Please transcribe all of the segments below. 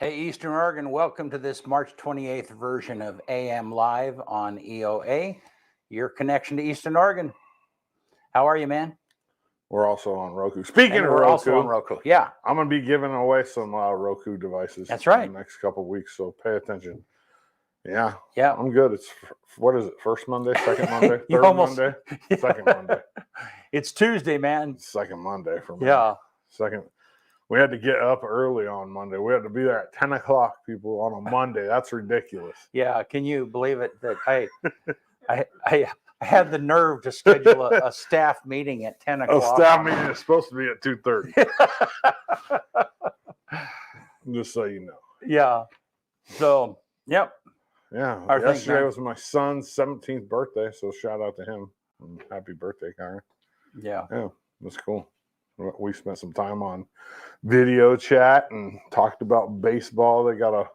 Hey, Eastern Oregon, welcome to this March 28th version of AM Live on EOA, your connection to Eastern Oregon. How are you, man? We're also on Roku. Speaking of we're Roku, also on Roku. Yeah, I'm going to be giving away some Roku devices. That's right. In the next couple of weeks, so pay attention. Yeah, yeah. I'm good. It's, what is it, first Monday, second Monday, You third almost- Monday, Yeah. second Monday? It's Tuesday, man. Second Monday for me. Yeah. Second. We had to get up early on Monday. We had to be there at 10 o'clock, people, on a Monday. That's ridiculous. Yeah, can you believe it that I had the nerve to schedule a staff meeting at 10 o'clock. A staff meeting is supposed to be at 2:30. Just so you know. Yeah. So, yep. Yeah. Our Yesterday was my son's 17th birthday, so shout out to him. Happy birthday, Kyron. Yeah. Yeah, that's cool. We spent some time on video chat and talked about baseball. They got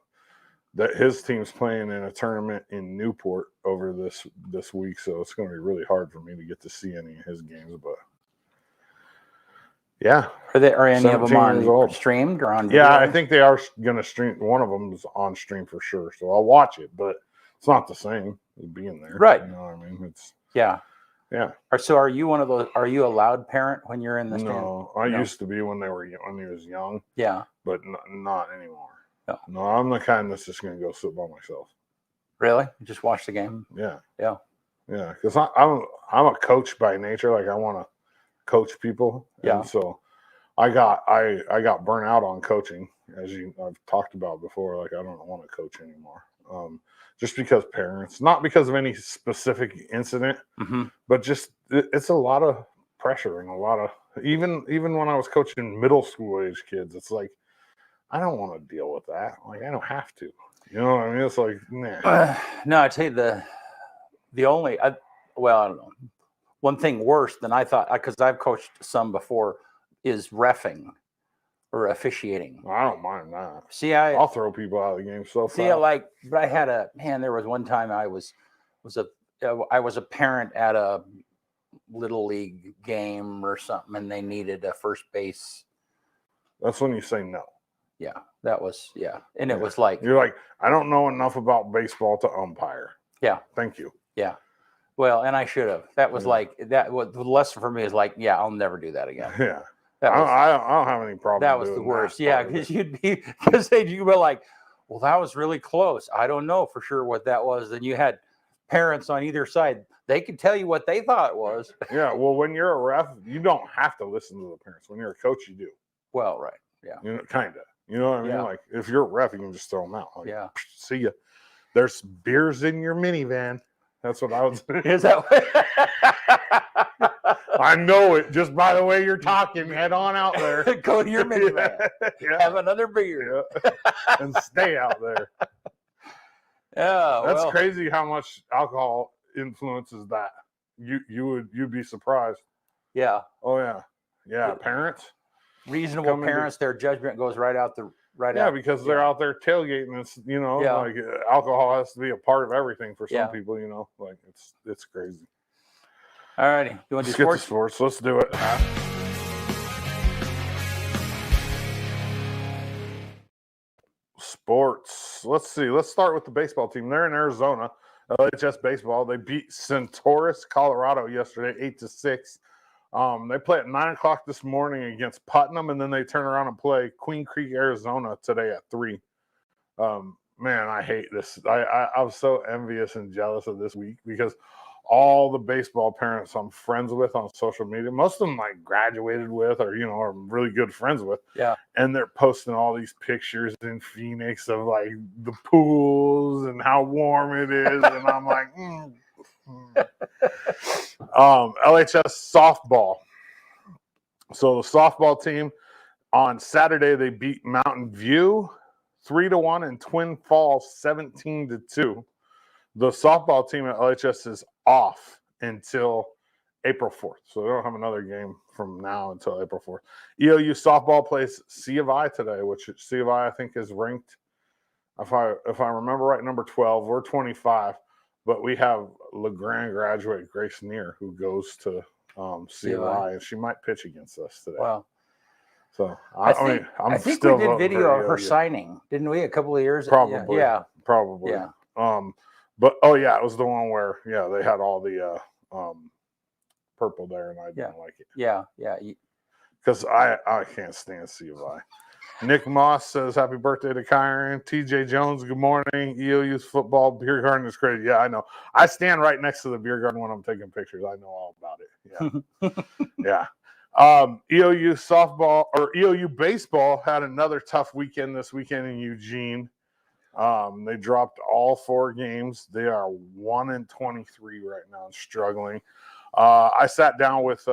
his team's playing in a tournament in Newport over this week, so it's going to be really hard for me to get to see any of his games. But yeah, are any of them on streamed or on video? Yeah, I think they are going to stream. One of them is on stream for sure, so I'll watch it. But it's not the same as being there, right? You know what I mean? It's yeah. Yeah. So are you one of those? Are you a loud parent when you're in the stand? No, I used to be when he was young. Yeah. But not anymore. No, I'm the kind that's just going to go sit by myself. Really? Just watch the game? Yeah. Yeah. Yeah, because I'm a coach by nature. Like I want to coach people. Yeah. And so I got burnt out on coaching, as I've talked about before. Like I don't want to coach anymore. Just because parents, not because of any specific incident, but just it's a lot of pressure and a lot of even when I was coaching middle school age kids, it's like I don't want to deal with that. Like I don't have to. You know what I mean? It's like nah. No, I tell you the only I don't know. One thing worse than I thought, because I've coached some before, is reffing or officiating. I don't mind that. See, I'll throw people out of the game so fast. See, but I had there was one time I was a parent at a little league game or something, and they needed a first base. That's when you say no. Yeah, that was and it was like you're like, I don't know enough about baseball to umpire. Yeah, thank you. Yeah, well, and I should have. That was like that. What the lesson for me is like, yeah, I'll never do that again. Yeah. I don't have any problem. That was the worst. Yeah, because you'd be like, well, that was really close. I don't know for sure what that was. And you had parents on either side. They could tell you what they thought it was. Yeah. Well, when you're a ref, you don't have to listen to the parents. When you're a coach, you do. Well, right. Yeah. You know, kind of. You know what I mean? Yeah. Like if you're a ref, you can just throw them out. Like, yeah. See ya. There's beers in your minivan. That's what I was. Is that what? I know it. Just by the way you're talking, head on out there. Go to your minivan. Yeah. Have another beer. Yeah. And stay out there. Yeah. That's crazy how much alcohol influences that. You'd be surprised. Yeah. Oh yeah. Yeah. Parents. Reasonable parents, their judgment goes right out. Yeah, because they're out there tailgating. It's like alcohol has to be a part of everything for some people. You know, like it's crazy. All righty. You want to do sports? Let's do it. Sports. Let's see. Let's start with the baseball team. They're in Arizona. LHS baseball. They beat Centaurus, Colorado yesterday, 8-6. They play at 9 o'clock this morning against Putnam, and then they turn around and play Queen Creek, Arizona today at 3. Man, I hate this. I'm so envious and jealous of this week because all the baseball parents I'm friends with on social media, most of them like graduated with or, are really good friends with. Yeah. And they're posting all these pictures in Phoenix of like the pools and how warm it is. And I'm like, LHS softball. So the softball team on Saturday, they beat Mountain View 3-1 and Twin Falls 17-2. The softball team at LHS is off until April 4th. So they don't have another game from now until April 4th. EOU softball plays C of I today, which C of I think is ranked, if I remember right, number 12. We're 25. But we have LeGrand graduate Grace Neer, who goes to C of I, and she might pitch against us today. Wow. So I I'm think still we did voting video for of her EOU. signing, didn't we? A couple of years. Probably. Yeah. Probably. Yeah. But oh yeah, it was the one where they had all the purple there, and I didn't like it. Yeah. Because I can't stand C of I. Nick Moss says happy birthday to Kyron. TJ Jones, good morning. EOU's football beer garden is crazy. Yeah, I know. I stand right next to the beer garden when I'm taking pictures. I know all about it. Yeah. Yeah. EOU softball or EOU baseball had another tough weekend this weekend in Eugene. They dropped all 4 games. They are 1-23 right now and struggling. I sat down with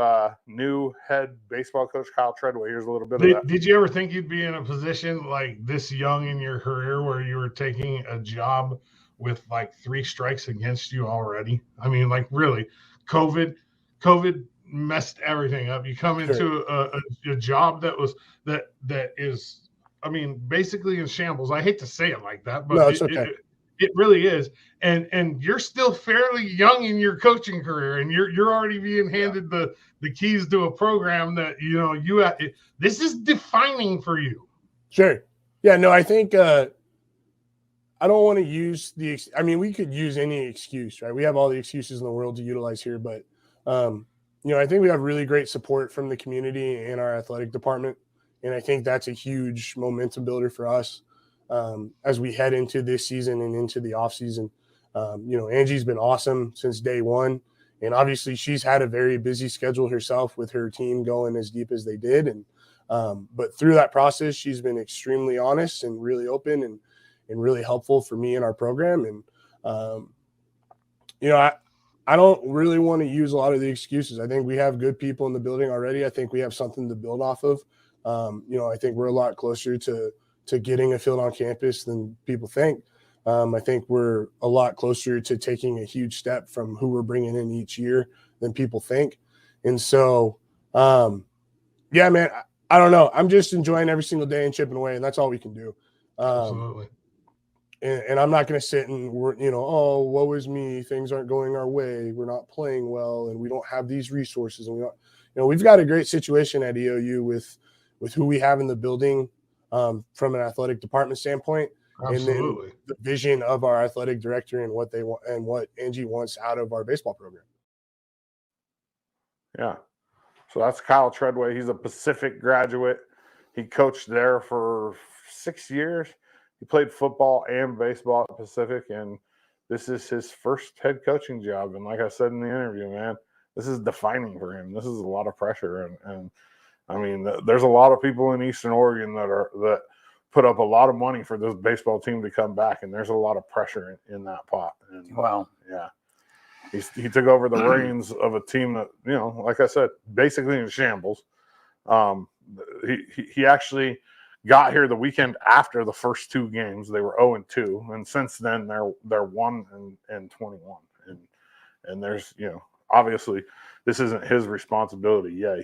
new head baseball coach Kyle Treadway. Here's a little bit of that. Did you ever think you'd be in a position like this young in your career where you were taking a job with like 3 strikes against you already? I mean, like really, COVID messed everything up. You come into a job that is, I mean, basically in shambles. I hate to say it like that, but no, it's okay. It really is, and you're still fairly young in your coaching career, and you're already being handed the keys to a program that this is defining for you. Sure, yeah, no, I think I don't want to use we could use any excuse, right? We have all the excuses in the world to utilize here, but I think we have really great support from the community and our athletic department, and I think that's a huge momentum builder for us. As we head into this season and into the off season. Angie's been awesome since day one, and obviously she's had a very busy schedule herself with her team going as deep as they did. And but through that process, she's been extremely honest and really open and really helpful for me and our program. And I don't really want to use a lot of the excuses. I think we have good people in the building already. I think we have something to build off of. I think we're a lot closer to getting a field on campus than people think. I think we're a lot closer to taking a huge step from who we're bringing in each year than people think. And so, man, I don't know. I'm just enjoying every single day and chipping away, and that's all we can do. Absolutely. And I'm not going to sit and woe is me. Things aren't going our way. We're not playing well, and we don't have these resources. And we've got a great situation at EOU with who we have in the building. From an athletic department standpoint, absolutely, and then the vision of our athletic director and what they want and what Angie wants out of our baseball program. Yeah, so that's Kyle Treadway. He's a Pacific graduate. He coached there for 6 years. He played football and baseball at Pacific, and this is his first head coaching job. And like I said in the interview, man, this is defining for him. This is a lot of pressure, and I mean, there's a lot of people in Eastern Oregon that put up a lot of money for this baseball team to come back, and there's a lot of pressure in that pot. And, wow. Yeah. He took over the reins of a team that, like I said, basically in shambles. He actually got here the weekend after the first 2 games. They were 0-2, and since then they're 1-21. And there's, obviously this isn't his responsibility. Yeah,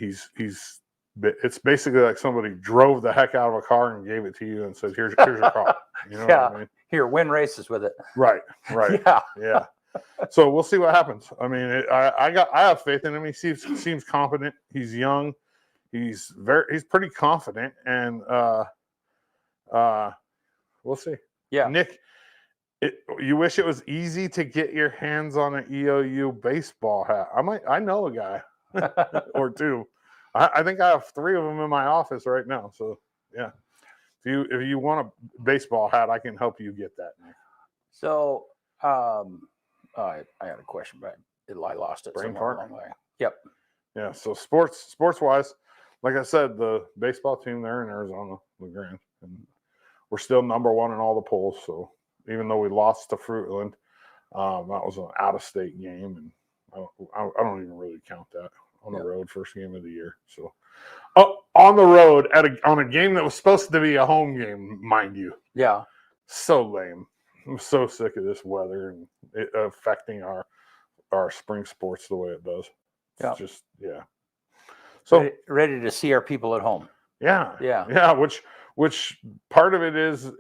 it's basically like somebody drove the heck out of a car and gave it to you and said, here's your car. You know what I mean? Here, win races with it. Right. Yeah. So we'll see what happens. I mean, I have faith in him. He seems confident. He's young. He's pretty confident, and we'll see. Yeah. Nick, you wish it was easy to get your hands on an EOU baseball hat. I know a guy or 2. I think I have 3 of them in my office right now. So yeah, if you want a baseball hat, I can help you get that, Nick. So I had a question, but I lost it. Brain somewhere fart? along the way. Yep. Yeah. So sports wise, like I said, the baseball team there in Arizona, LaGrange, and we're still number 1 in all the polls. So even though we lost to Fruitland, that was an out-of-state game, and I don't even really count that on the road, first game of the year. So on the road on a game that was supposed to be a home game, mind you. Yeah. So lame. I'm so sick of this weather and it affecting our spring sports the way it does. It's just, yeah. So ready to see our people at home. Yeah. Which part of it is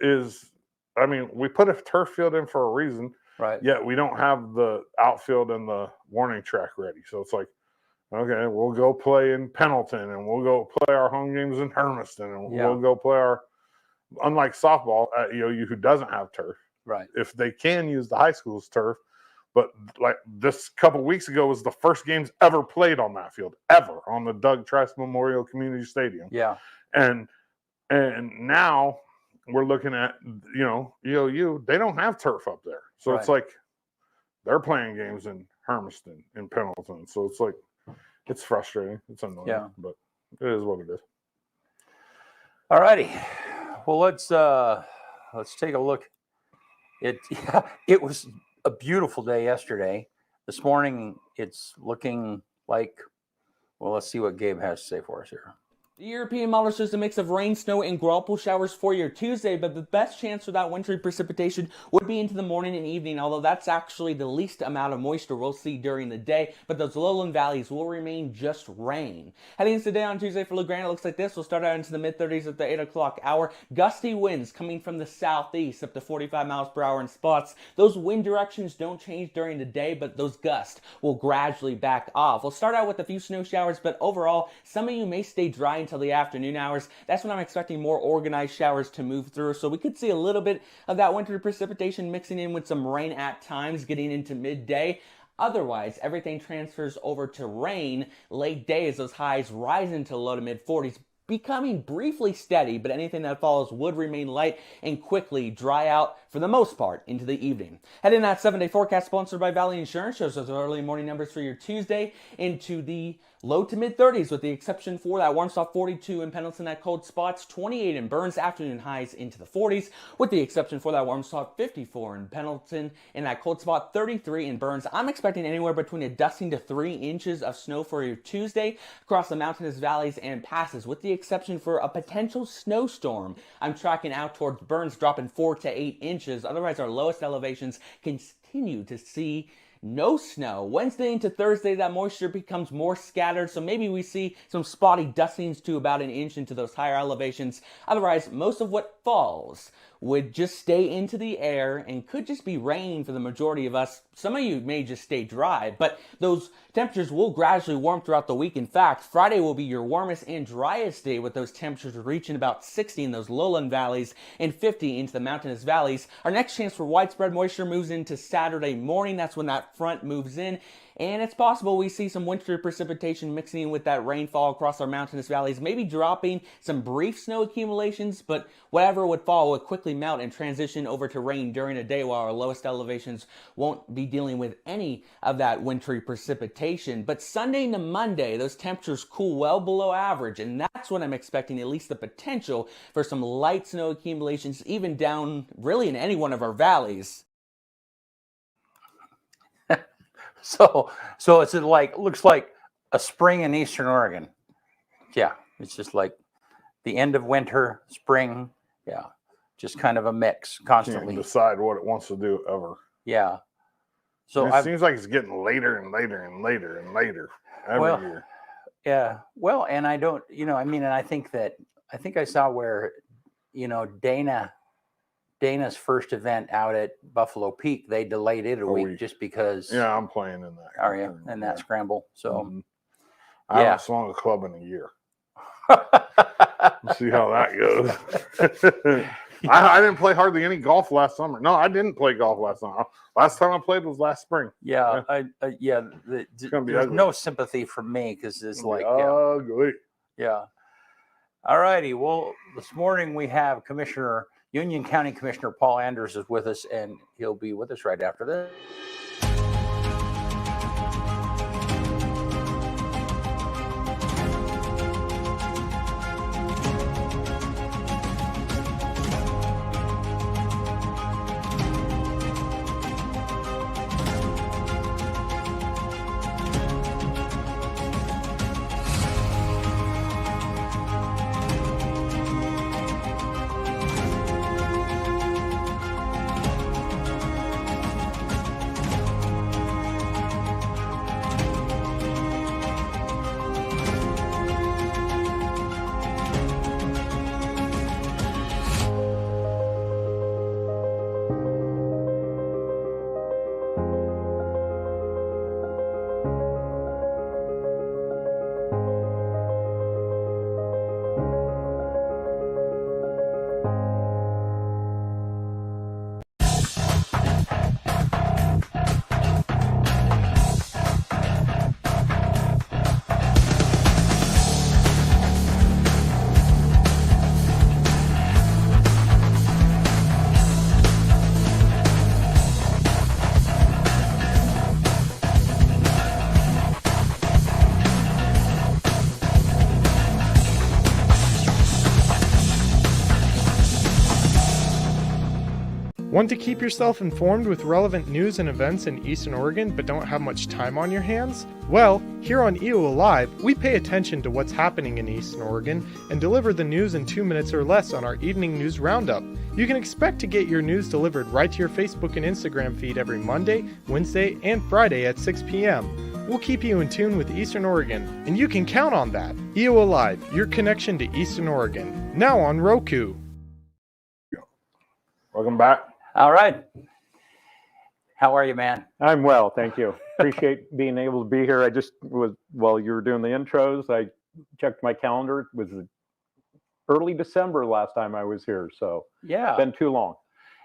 I mean, we put a turf field in for a reason, right? Yet we don't have the outfield and the warning track ready. So it's like, Okay, we'll go play in Pendleton, and we'll go play our home games in Hermiston, and we'll go play our. Unlike softball at EOU, who doesn't have turf, Right. if they can use the high school's turf, but like this couple weeks ago was the first games ever played on that field, ever on the Doug Trice Memorial Community Stadium. Yeah. And now we're looking at, EOU, they don't have turf up there. So it's like they're playing games in Hermiston, in Pendleton. So it's like, it's frustrating. It's annoying, but it is what it is. All righty. Well, let's take a look. It was a beautiful day yesterday. This morning, it's looking like, well, let's see what Gabe has to say for us here. The European model shows a mix of rain, snow, and whirlpool showers for your Tuesday, but the best chance for that wintry precipitation would be into the morning and evening, although that's actually the least amount of moisture we'll see during the day, but those lowland valleys will remain just rain. Heading into the day on Tuesday for LeGrand, it looks like this. We'll start out into the mid-30s at the 8 o'clock hour. Gusty winds coming from the southeast up to 45 miles per hour in spots. Those wind directions don't change during the day, but those gusts will gradually back off. We'll start out with a few snow showers, but overall, some of you may stay dry until the afternoon hours. That's when I'm expecting more organized showers to move through. So we could see a little bit of that winter precipitation mixing in with some rain at times getting into midday. Otherwise, everything transfers over to rain late day as those highs rise into low to mid 40s, becoming briefly steady, but anything that follows would remain light and quickly dry out for the most part into the evening. Heading that 7-day forecast sponsored by Valley Insurance shows those early morning numbers for your Tuesday into the low to mid 30s, with the exception for that warm spot 42 in Pendleton at cold spots, 28 in Burns, afternoon highs into the 40s, with the exception for that warm spot 54 in Pendleton and that cold spot 33 in Burns. I'm expecting anywhere between a dusting to 3 inches of snow for your Tuesday across the mountainous valleys and passes, with the exception for a potential snowstorm. I'm tracking out towards Burns, dropping 4 to 8 inches. Otherwise, our lowest elevations continue to see no snow. Wednesday into Thursday, that moisture becomes more scattered, so maybe we see some spotty dustings to about an inch into those higher elevations. Otherwise, most of what falls would just stay into the air and could just be rain for the majority of us. Some of you may just stay dry, but those temperatures will gradually warm throughout the week. In fact, Friday will be your warmest and driest day, with those temperatures reaching about 60 in those lowland valleys and 50 into the mountainous valleys. Our next chance for widespread moisture moves into Saturday morning. That's when that front moves in. And it's possible we see some winter precipitation mixing in with that rainfall across our mountainous valleys, maybe dropping some brief snow accumulations, but whatever would fall would quickly melt and transition over to rain during the day, while our lowest elevations won't be dealing with any of that wintry precipitation. But Sunday into Monday, those temperatures cool well below average, and that's when I'm expecting at least the potential for some light snow accumulations, even down really in any one of our valleys. So it's like, looks like a spring in Eastern Oregon. Yeah, it's just like the end of winter, spring. Yeah, just kind of a mix constantly. Can't decide what it wants to do ever. Yeah. So it seems like it's getting later and later and later and later every year. Yeah. Well, and I don't, and I think I saw where, Dana's first event out at Buffalo Peak, they delayed it a week just because. Yeah, I'm playing in that. Are you? In that scramble. So, I haven't swung a club in a year. We'll see how that goes. I didn't play hardly any golf last summer. No, I didn't play golf last summer. Last time I played was last spring. Yeah. It's gonna be there's ugly. no sympathy from me because it's like ugly. Yeah. All righty. Well, this morning we have Union County Commissioner Paul Anderes is with us, and he'll be with us right after this. Want to keep yourself informed with relevant news and events in Eastern Oregon but don't have much time on your hands? Well, here on EO Alive, we pay attention to what's happening in Eastern Oregon and deliver the news in 2 minutes or less on our evening news roundup. You can expect to get your news delivered right to your Facebook and Instagram feed every Monday, Wednesday, and Friday at 6 p.m. We'll keep you in tune with Eastern Oregon, and you can count on that. EO Alive, your connection to Eastern Oregon. Now on Roku. Welcome back. All right. How are you, man? I'm well, thank you. Appreciate being able to be here. I just was, while you were doing the intros, I checked my calendar. It was early December last time I was here, so Yeah. been too long.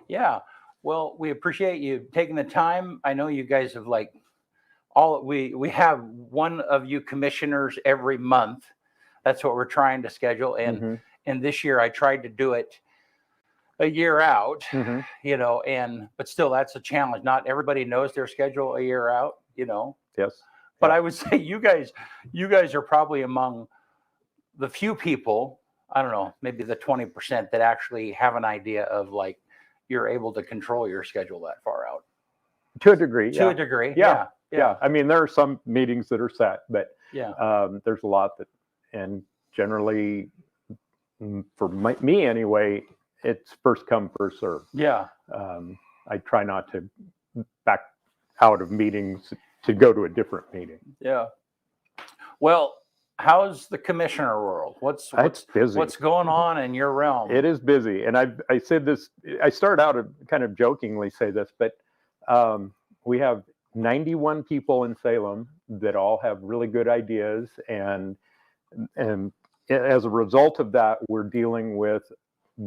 Yeah. Well, we appreciate you taking the time. I know you guys have we have one of you commissioners every month. That's what we're trying to schedule. And this year I tried to do it a year out, but still that's a challenge. Not everybody knows their schedule a year out, Yes. But Yeah. I would say you guys are probably among the few people, I don't know, maybe the 20% that actually have an idea of you're able to control your schedule that far out. To a degree. To a degree. Yeah. I mean, there are some meetings that are set, but there's a lot that, and generally for me anyway, it's first come, first serve. Yeah. I try not to back out of meetings to go to a different meeting. Yeah. Well, how's the commissioner world? What's busy. What's going on in your realm? It is busy, and I said this. I started out to kind of jokingly say this, but we have 91 people in Salem that all have really good ideas, and as a result of that, we're dealing with,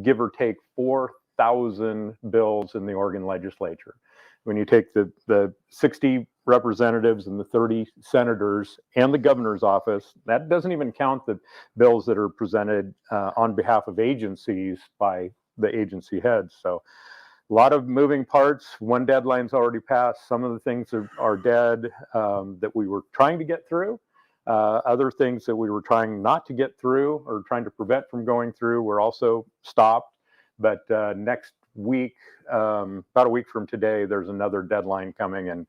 give or take, 4,000 bills in the Oregon legislature. When you take the 60 representatives and the 30 senators and the governor's office, that doesn't even count the bills that are presented on behalf of agencies by the agency heads. So a lot of moving parts. One deadline's already passed. Some of the things are dead that we were trying to get through. Other things that we were trying not to get through or trying to prevent from going through were also stopped. But next week, about a week from today, there's another deadline coming, and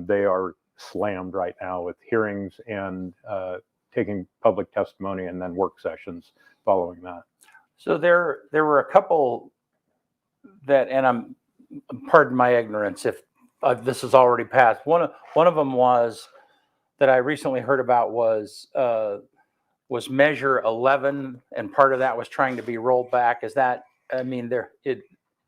they are slammed right now with hearings and taking public testimony and then work sessions following that. So there were a couple that, and pardon my ignorance if this is already passed. One of them was that I recently heard about was Measure 11, and part of that was trying to be rolled back. Is that? I mean,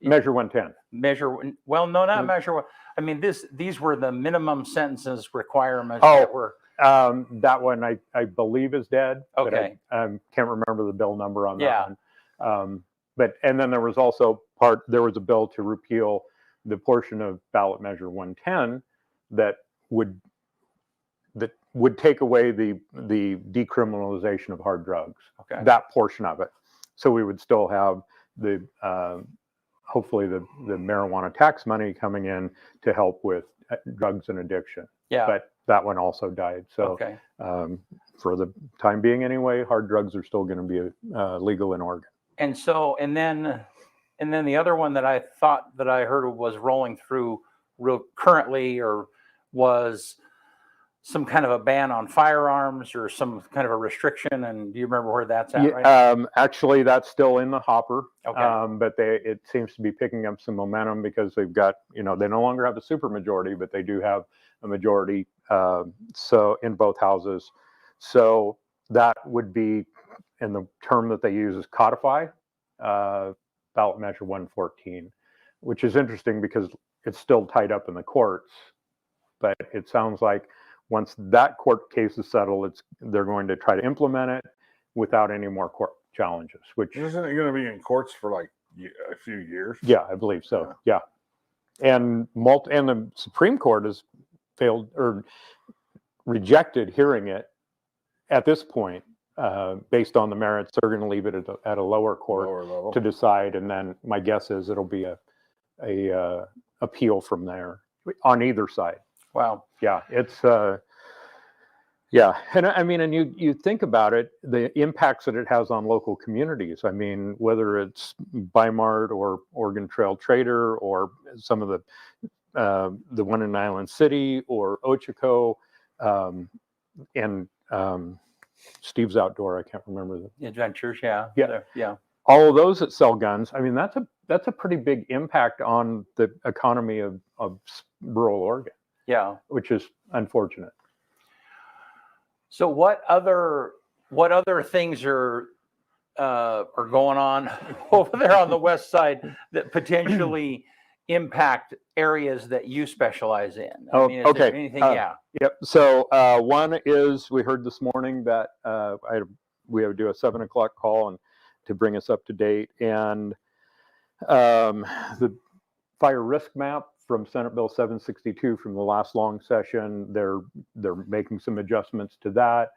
Measure 110. Well, no, not Measure 1. I mean, these were the minimum sentences requirements Oh, that were. That one I believe is dead. Okay. But I can't remember the bill number on that Yeah. one. And then there was also there was a bill to repeal the portion of ballot measure 110 that would take away the decriminalization of hard drugs. Okay. That portion of it. So we would still have the hopefully the marijuana tax money coming in to help with drugs and addiction. Yeah. But that one also died. So Okay. For the time being anyway, hard drugs are still going to be legal in Oregon. And so, and then the other one that I thought that I heard was rolling through currently, or was some kind of a ban on firearms or some kind of a restriction. And do you remember where that's at? Right? Actually, that's still in the hopper. Okay. But it seems to be picking up some momentum because they've got, they no longer have a supermajority, but they do have a majority. So in both houses. So that would be, and the term that they use is codify ballot measure 114, which is interesting because it's still tied up in the courts. But it sounds like once that court case is settled, they're going to try to implement it without any more court challenges. Which isn't it going to be in courts for like a few years? Yeah, I believe so. Yeah, and the Supreme Court has failed or rejected hearing it at this point based on the merits. They're going to leave it at a lower court to decide, and then my guess is it'll be a appeal from there on either side. Wow. Yeah, it's Yeah, and I mean, and you think about it, the impacts that it has on local communities. I mean, whether it's Bimart or Oregon Trail Trader or some of the one in Island City or Ochako, and Steve's Outdoor. I can't remember the Adventures, yeah. Yeah. Yeah. all of those that sell guns. I mean, that's a pretty big impact on the economy of rural Oregon, Yeah. which is unfortunate. So what other things are going on over there on the west side that potentially impact areas that you specialize in? I mean, is there anything? Yeah. Yep. So one is we heard this morning that we have to do a 7 o'clock call and to bring us up to date, and the fire risk map from Senate Bill 762 from the last long session. They're making some adjustments to that,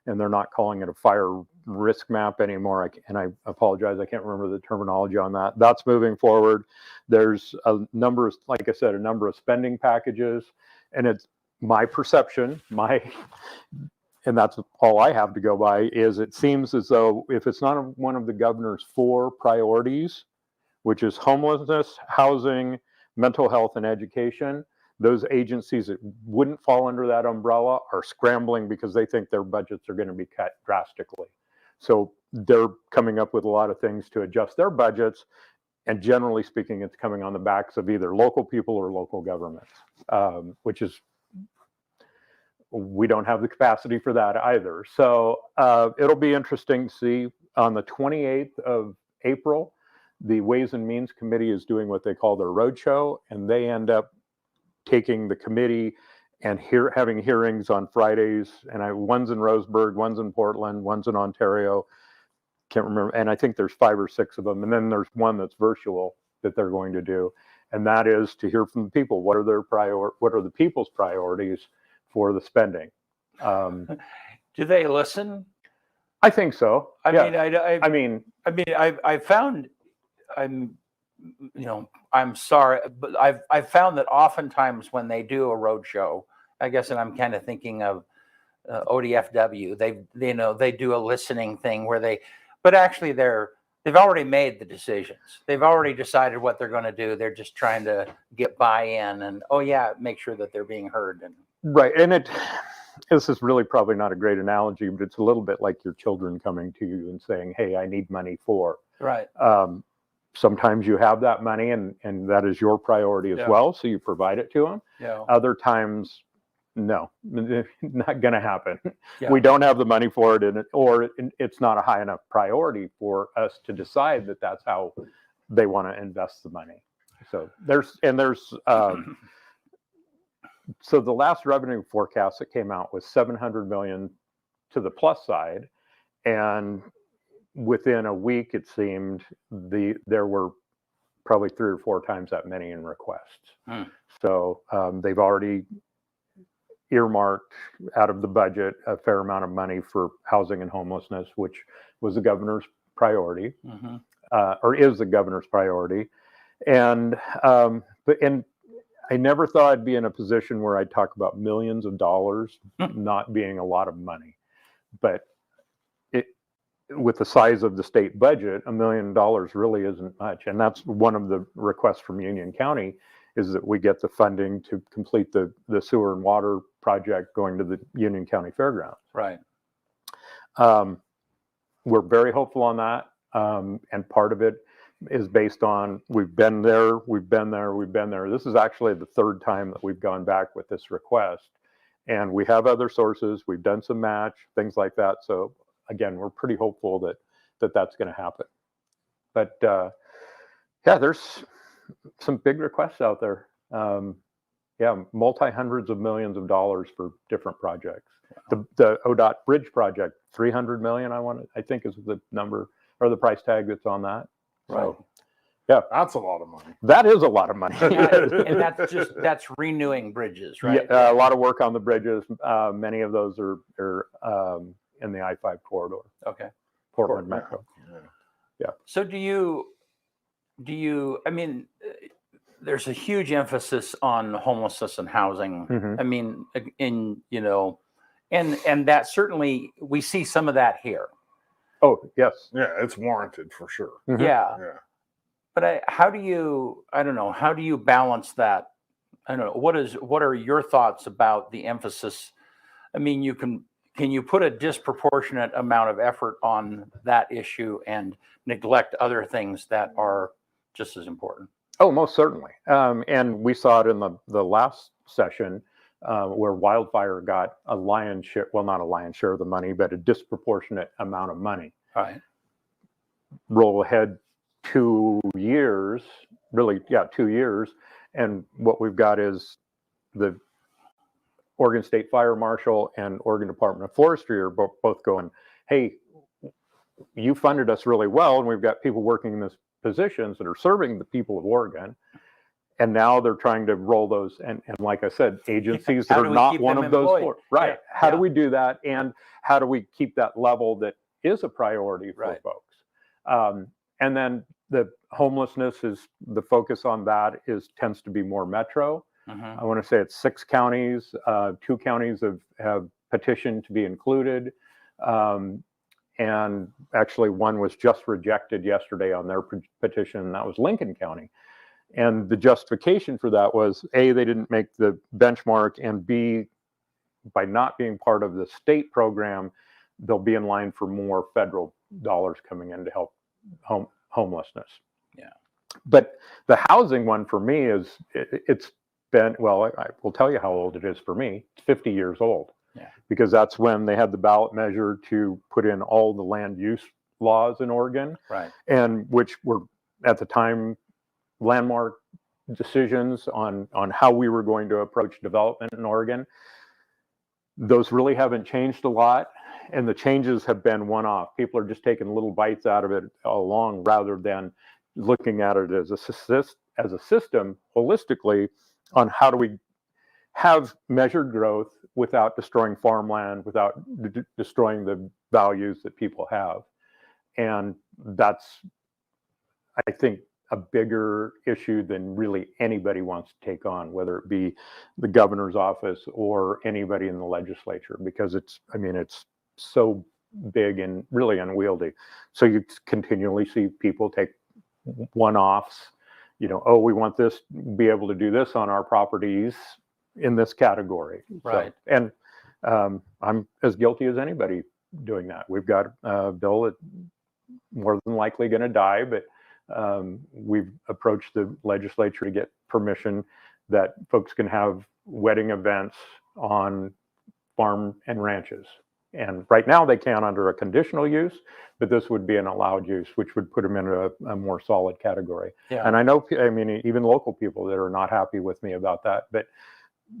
and they're not calling it a fire risk map anymore. And I apologize, I can't remember the terminology on that. That's moving forward. There's a number of, like I said, a number of spending packages, and it's my perception, and that's all I have to go by, is it seems as though if it's not one of the governor's 4 priorities, which is homelessness, housing, mental health, and education, those agencies that wouldn't fall under that umbrella are scrambling because they think their budgets are going to be cut drastically. So they're coming up with a lot of things to adjust their budgets. And generally speaking, it's coming on the backs of either local people or local governments, which is, we don't have the capacity for that either. So it'll be interesting to see. On the 28th of April, the Ways and Means Committee is doing what they call their roadshow, and they end up taking the committee and having hearings on Fridays. And one's in Roseburg, one's in Portland, one's in Ontario. Can't remember. And I think there's 5 or 6 of them. And then there's one that's virtual that they're going to do. And that is to hear from the people. What are the people's priorities for the spending? Do they listen? I think so. I Yeah. mean, I found, I'm sorry, but I've found that oftentimes when they do a roadshow, I guess, and I'm kind of thinking of ODFW, they do a listening thing where but actually they've already made the decisions. They've already decided what they're going to do. They're just trying to get buy-in and, make sure that they're being heard. Right. And this is really probably not a great analogy, but it's a little bit like your children coming to you and saying, hey, I need money for. Right. Sometimes you have that money and that is your priority as well. So you provide it to them. Yeah. Other times, no, not going to happen. Yeah. We don't have the money for it, or it's not a high enough priority for us to decide that that's how they want to invest the money. So there's so the last revenue forecast that came out was 700 million to the plus side, and within a week it seemed there were probably 3 or 4 times that many in requests. So they've already earmarked out of the budget a fair amount of money for housing and homelessness, which was the governor's priority, or is the governor's priority. And I never thought I'd be in a position where I'd talk about millions of dollars not being a lot of money. But with the size of the state budget, $1 million really isn't much. And that's one of the requests from Union County, is that we get the funding to complete the sewer and water project going to the Union County Fairgrounds. Right. We're very hopeful on that. And part of it is based on, we've been there. This is actually the 3rd time that we've gone back with this request. And we have other sources. We've done some match, things like that. So again, we're pretty hopeful that that's going to happen. But there's some big requests out there. Multi-hundreds of millions of dollars for different projects. The ODOT bridge project, 300 million, I think is the number or the price tag that's on that. Right. So, yeah, That's a lot of money. that is a lot of money. And that's renewing bridges, right? Yeah, a lot of work on the bridges. Many of those are in the I-5 corridor. Okay. Portland Metro. Yeah. So do you, I mean, there's a huge emphasis on homelessness and housing. Mhm. I mean, and that certainly we see some of that here. Oh, yes. Yeah, it's warranted for sure. Mhm. Yeah. Yeah. But how do you, I don't know, how do you balance that? I don't know. What are your thoughts about the emphasis? I mean, can you put a disproportionate amount of effort on that issue and neglect other things that are just as important? Oh, most certainly. And we saw it in the last session where wildfire got a lion's share, well, not a lion's share of the money, but a disproportionate amount of money. Right. Roll ahead 2 years, really, yeah, 2 years. And what we've got is the Oregon State Fire Marshal and Oregon Department of Forestry are both going, hey, you funded us really well, and we've got people working in these positions that are serving the people of Oregon. And now they're trying to roll those, and like I said, agencies that How are do we not keep one them of those employed? four. Right. Yeah, How do yeah. we do that? And how do we keep that level that is a priority for Right. folks? And then the homelessness is, the focus on that tends to be more metro. Mhm. I want to say it's 6 counties. 2 counties have petitioned to be included. And actually one was just rejected yesterday on their petition, and that was Lincoln County. And the justification for that was A, they didn't make the benchmark, and B, by not being part of the state program, they'll be in line for more federal dollars coming in to help homelessness. Yeah. But the housing one for me it's been, well, I will tell you how old it is for me. It's 50 years old. Yeah. Because that's when they had the ballot measure to put in all the land use laws in Oregon. Right. And which were at the time landmark decisions on how we were going to approach development in Oregon. Those really haven't changed a lot, and the changes have been one-off. People are just taking little bites out of it along rather than looking at it as a system holistically on how do we have measured growth without destroying farmland, without destroying the values that people have. And that's, I think, a bigger issue than really anybody wants to take on, whether it be the governor's office or anybody in the legislature, because it's so big and really unwieldy. So you continually see people take one-offs, oh, we want this, be able to do this on our properties in this category. Right. So, and I'm as guilty as anybody doing that. We've got a bill that more than likely going to die, but we've approached the legislature to get permission that folks can have wedding events on farm and ranches. And right now they can under a conditional use, but this would be an allowed use, which would put them in a more solid category. Yeah. And I know, even local people that are not happy with me about that, but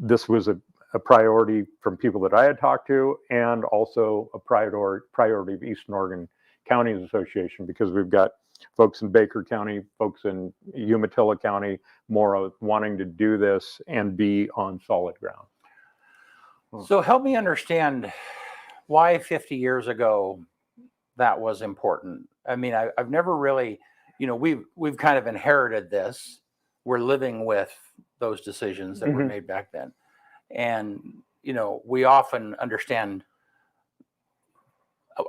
this was a priority from people that I had talked to, and also a priority of Eastern Oregon Counties Association, because we've got folks in Baker County, folks in Umatilla County, more wanting to do this and be on solid ground. So help me understand why 50 years ago that was important. I mean, I've never really, we've kind of inherited this. We're living with those decisions that were made back then. And, we often understand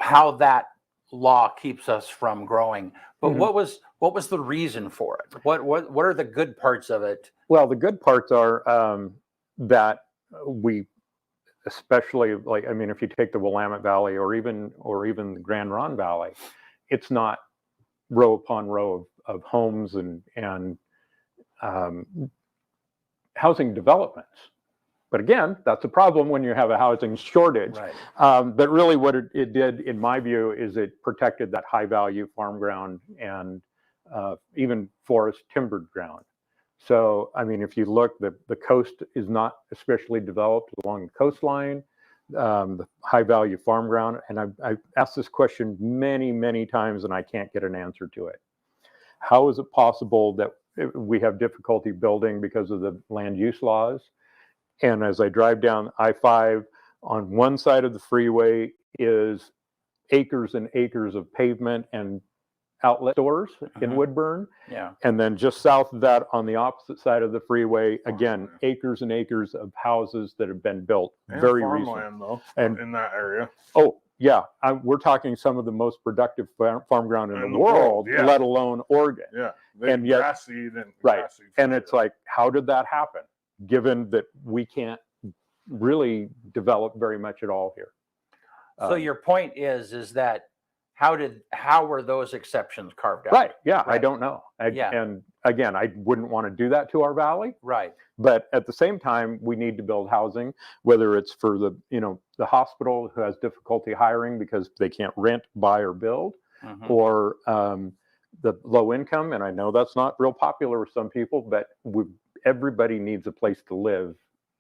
how that law keeps us from growing. But what was the reason for it? What are the good parts of it? Well, the good parts are that we, especially if you take the Willamette Valley or even the Grand Ronde Valley, it's not row upon row of homes and housing developments. But again, that's a problem when you have a housing shortage. Right. But really what it did, in my view, is it protected that high value farm ground and even forest timbered ground. So, if you look, the coast is not especially developed along the coastline, the high value farm ground. And I've asked this question many, many times, and I can't get an answer to it. How is it possible that we have difficulty building because of the land use laws? And as I drive down I-5, on one side of the freeway is acres and acres of pavement and outlet stores in Mhm. Woodburn. Yeah. And then just south of that, on the opposite side of the freeway, again, acres and acres of houses that have been built And very farmland, recent. though, And- in that area. Oh, yeah. We're talking some of the most productive farm ground in the world, yeah. let alone Oregon. Yeah. They And yet- grass seed and Right. grass seed for And it's sure. like, how did that happen? Given that we can't really develop very much at all here. So your point is that how were those exceptions carved out? Right. Yeah. I Right. don't know. Yeah. And again, I wouldn't want to do that to our valley. Right. But at the same time, we need to build housing, whether it's for the hospital who has difficulty hiring because they can't rent, buy, or build, Mhm. or the low income. And I know that's not real popular with some people, but everybody needs a place to live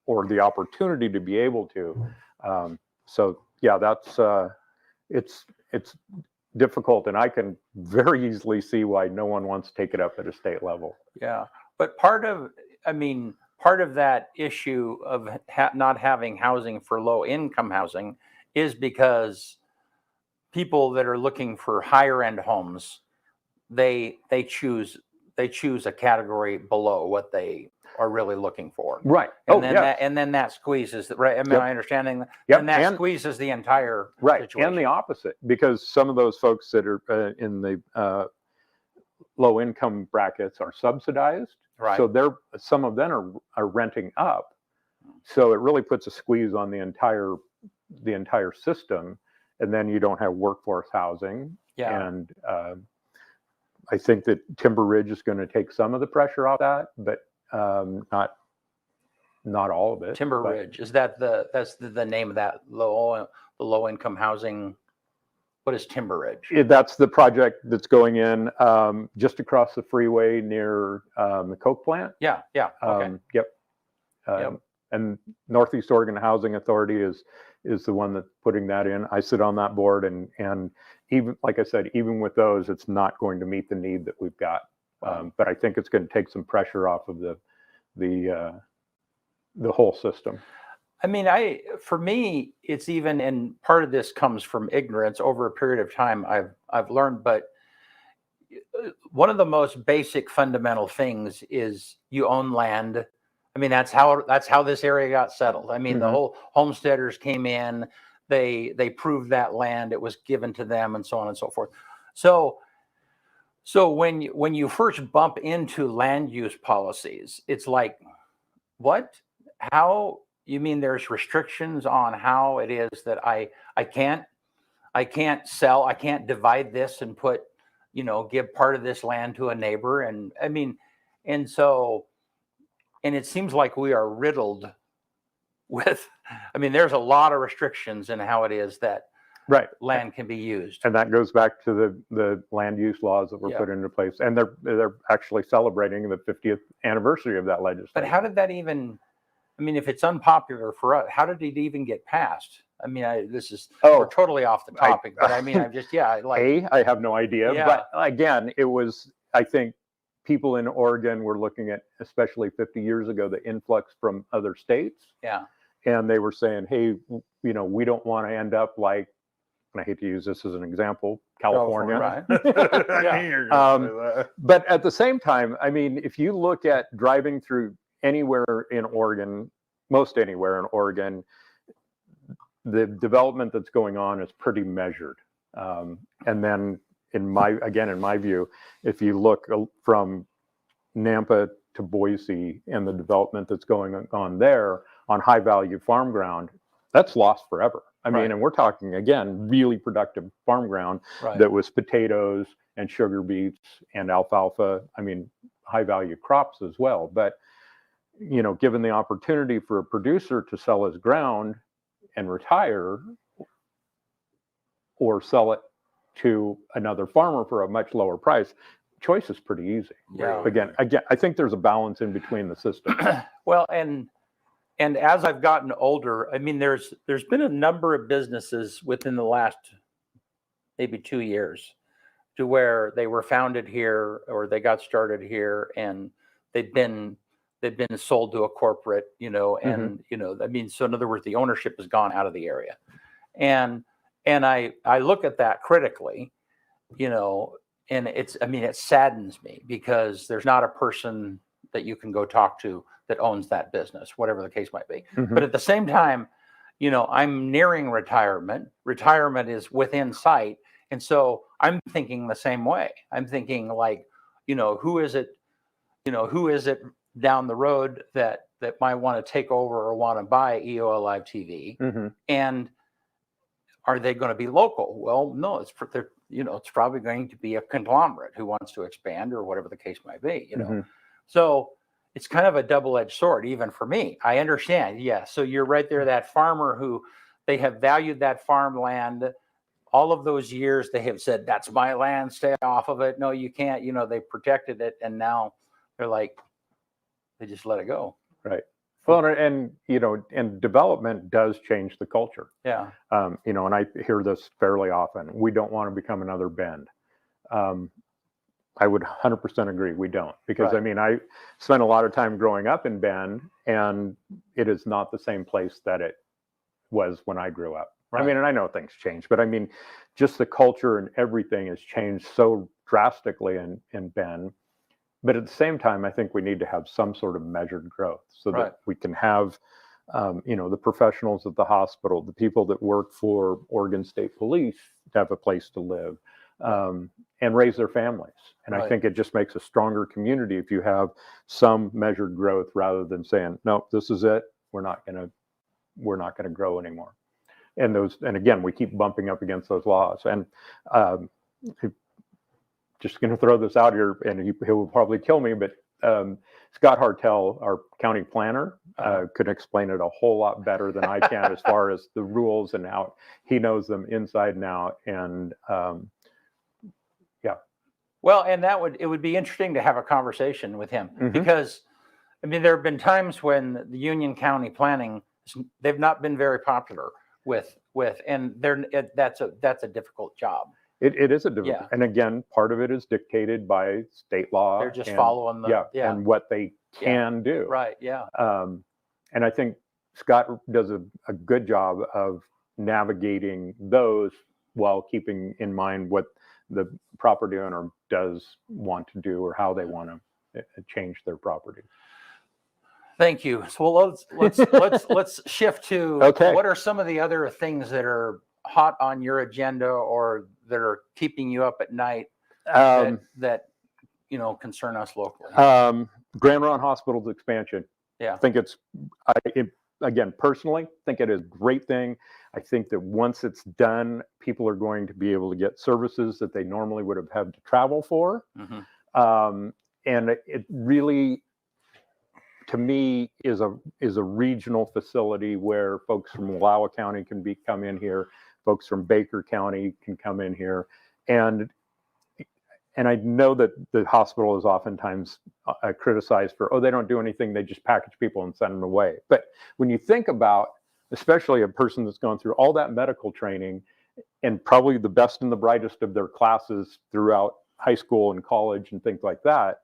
or the opportunity to be able to. So yeah, that's it's difficult, and I can very easily see why no one wants to take it up at a state level. Yeah. But part of that issue of not having housing for low income housing is because people that are looking for higher end homes, they choose a category below what they are really looking for. Right. And then that squeezes the, right. I mean, Yep. I understanding that. Yep. And that And- squeezes the entire Right. situation. And the opposite, because some of those folks that are in the low income brackets are subsidized. Right. So some of them are renting up. So it really puts a squeeze on the entire system. And then you don't have workforce housing. Yeah. And I think that Timber Ridge is going to take some of the pressure off that, but not all of it. Timber but- Ridge, is that that's the name of that low income housing? What is Timber Ridge? That's the project that's going in just across the freeway near the Coke plant. Yeah. Okay. Yep. Yep. And Northeast Oregon Housing Authority is the one that's putting that in. I sit on that board, and even like I said, even with those, it's not going to meet the need that we've got. But I think it's going to take some pressure off of the whole system. I mean, for me, it's even, and part of this comes from ignorance over a period of time. I've learned, but one of the most basic fundamental things is you own land. I mean, that's how this area got settled. I mean, the whole homesteaders came in, they proved that land, it was given to them, and so on and so forth. So when you first bump into land use policies, it's like, what? How? You mean there's restrictions on how it is that I can't sell, I can't divide this and put, give part of this land to a neighbor. And I mean, and it seems like we are riddled with, I mean, there's a lot of restrictions in how it is that Right. land can be used. And that goes back to the land use laws that were Yeah. put into place. And they're actually celebrating the 50th anniversary of that legislation. But how did that even, I mean, if it's unpopular for us, how did it even get passed? I mean, we're totally off the topic, but I mean, I have no idea. Yeah. But again, it was, I think people in Oregon were looking at, especially 50 years ago, the influx from other states. Yeah. And they were saying, hey, we don't want to end up like, and I hate to use this as an example, California. Right. I knew you were gonna say that. But at the same time, I mean, if you look at driving through anywhere in Oregon, most anywhere in Oregon, the development that's going on is pretty measured. And then in my view, if you look from Nampa to Boise and the development that's going on there on high value farm ground, that's lost forever. I mean, Right. and we're talking again, really productive farm ground Right. that was potatoes and sugar beets and alfalfa. I mean, high value crops as well. But, given the opportunity for a producer to sell his ground and retire or sell it to another farmer for a much lower price, choice is pretty easy. Yeah. Again, I think there's a balance in between the systems. Well, and as I've gotten older, I mean, there's been a number of businesses within the last maybe 2 years to where they were founded here or they got started here and they've been sold to a corporate, and I mean, so in other words, the ownership has gone out of the area. And I look at that critically, it's, I mean, it saddens me because there's not a person that you can go talk to that owns that business, whatever the case might be. But at the same time, you know, I'm nearing retirement. Retirement is within sight. And so I'm thinking the same way. I'm thinking like, you know, who is it down the road that might want to take over or want to buy EOL Live TV? And are they going to be local? Well, no, it's probably going to be a conglomerate who wants to expand or whatever the case might be, you know. So it's kind of a double-edged sword, even for me. I understand. Yeah. So you're right there, that farmer who they have valued that farmland all of those years. They have said, that's my land, stay off of it. No, you can't, you know, they protected it. And now they're like, they just let it go. Right. Well, and you know, and development does change the culture. Yeah. You know, and I hear this fairly often. We don't want to become another Bend. I would 100% agree. We don't, because I mean, I spent a lot of time growing up in Bend, and it is not the same place that it was when I grew up. I mean, and I know things change, but I mean, just the culture and everything has changed so drastically in Bend. But at the same time, I think we need to have some sort of measured growth so that we can have, you know, the professionals at the hospital, the people that work for Oregon State Police have a place to live, and raise their families. And I think it just makes a stronger community if you have some measured growth rather than saying, no, this is it. We're not going to grow anymore. And again, we keep bumping up against those laws. And just going to throw this out here, and he will probably kill me, but Scott Hartel, our county planner, could explain it a whole lot better than I can as far as the rules and how he knows them inside and out. And well, and it would be interesting to have a conversation with him, because I mean, there have been times when the Union County planning, they've not been very popular with, and that's a difficult job. It is a difficult, and again, part of it is dictated by state law. They're just following and what they can do. Right. Yeah. And I think Scott does a good job of navigating those while keeping in mind what the property owner does want to do or how they want to change their property. Thank you. So let's shift to what are some of the other things that are hot on your agenda or that are keeping you up at night that you know concern us locally? Grand Ronde Hospital's expansion. Yeah, I think again, personally, think it is a great thing. I think that once it's done, people are going to be able to get services that they normally would have had to travel for. And it really, to me, is a regional facility where folks from Wallowa County can come in here, folks from Baker County can come in here, and I know that the hospital is oftentimes criticized for, oh, they don't do anything, they just package people and send them away. But when you think about, especially a person that's gone through all that medical training and probably the best and the brightest of their classes throughout high school and college and things like that,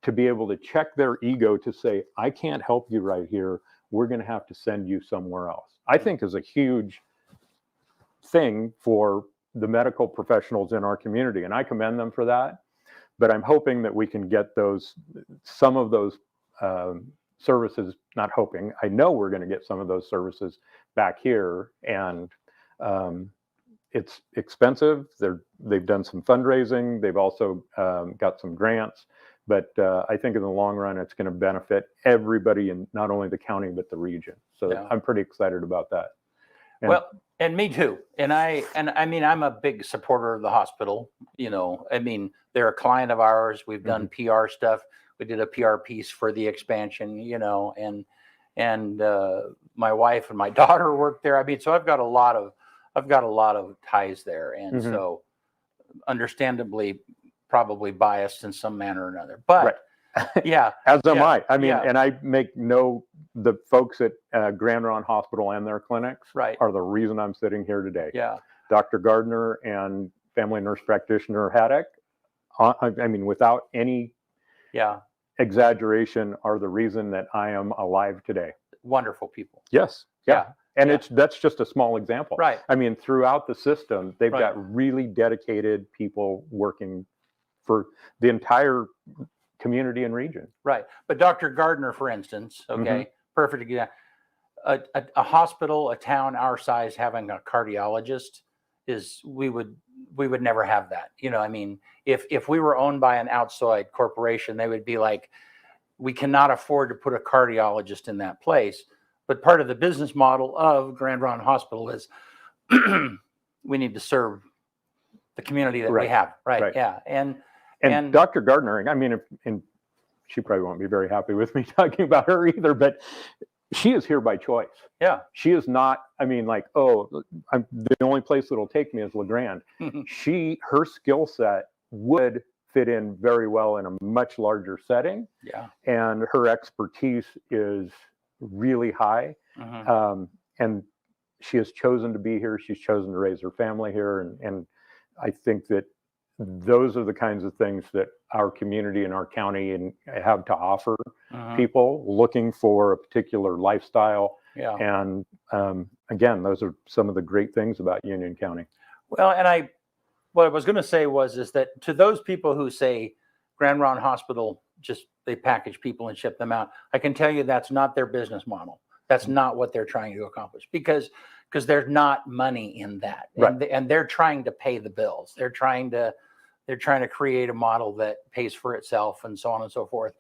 to be able to check their ego to say, I can't help you right here, we're going to have to send you somewhere else, I think is a huge thing for the medical professionals in our community, and I commend them for that. But I'm hoping that we can get some of those services, not hoping, I know we're going to get some of those services back here, and it's expensive. They've done some fundraising. They've also got some grants, but I think in the long run, it's going to benefit everybody in not only the county, but the region. So I'm pretty excited about that. And, well, and me too. And I mean, I'm a big supporter of the hospital. You know, I mean, they're a client of ours. We've done PR stuff. We did a PR piece for the expansion, you know, and my wife and my daughter work there. I mean, so I've got a lot of ties there. And so understandably, probably biased in some manner or another, but yeah. As am I. I mean, and I make the folks at Grand Ronde Hospital and their clinics are the reason I'm sitting here today. Yeah. Dr. Gardner and family nurse practitioner Haddock, I mean, without any exaggeration, are the reason that I am alive today. Wonderful people. Yes. Yeah. And that's just a small example. Right. I mean, throughout the system, they've got really dedicated people working for the entire community and region. Right. But Dr. Gardner, for instance, okay, Mm-hmm. perfect example. A hospital, a town our size having a cardiologist is we would never have that. You know, I mean, if we were owned by an outside corporation, they would be like, we cannot afford to put a cardiologist in that place. But part of the business model of Grand Ronde Hospital is we need to serve the community that we have. Right. Yeah. And Dr. Gardner, I mean, and she probably won't be very happy with me talking about her either, but she is here by choice. Yeah. She is not, I mean, like, oh, the only place that'll take me is LeGrand. Her skill set would fit in very well in a much larger setting. Yeah. And her expertise is really high. And she has chosen to be here. She's chosen to raise her family here. And I think that those are the kinds of things that our community and our county have to offer people looking for a particular lifestyle. Yeah. And again, those are some of the great things about Union County. Well, and what I was going to say is that to those people who say Grand Ronde Hospital, just they package people and ship them out, I can tell you that's not their business model. That's not what they're trying to accomplish because there's not money in that. Right. And they're trying to pay the bills. They're trying to create a model that pays for itself and so on and so forth.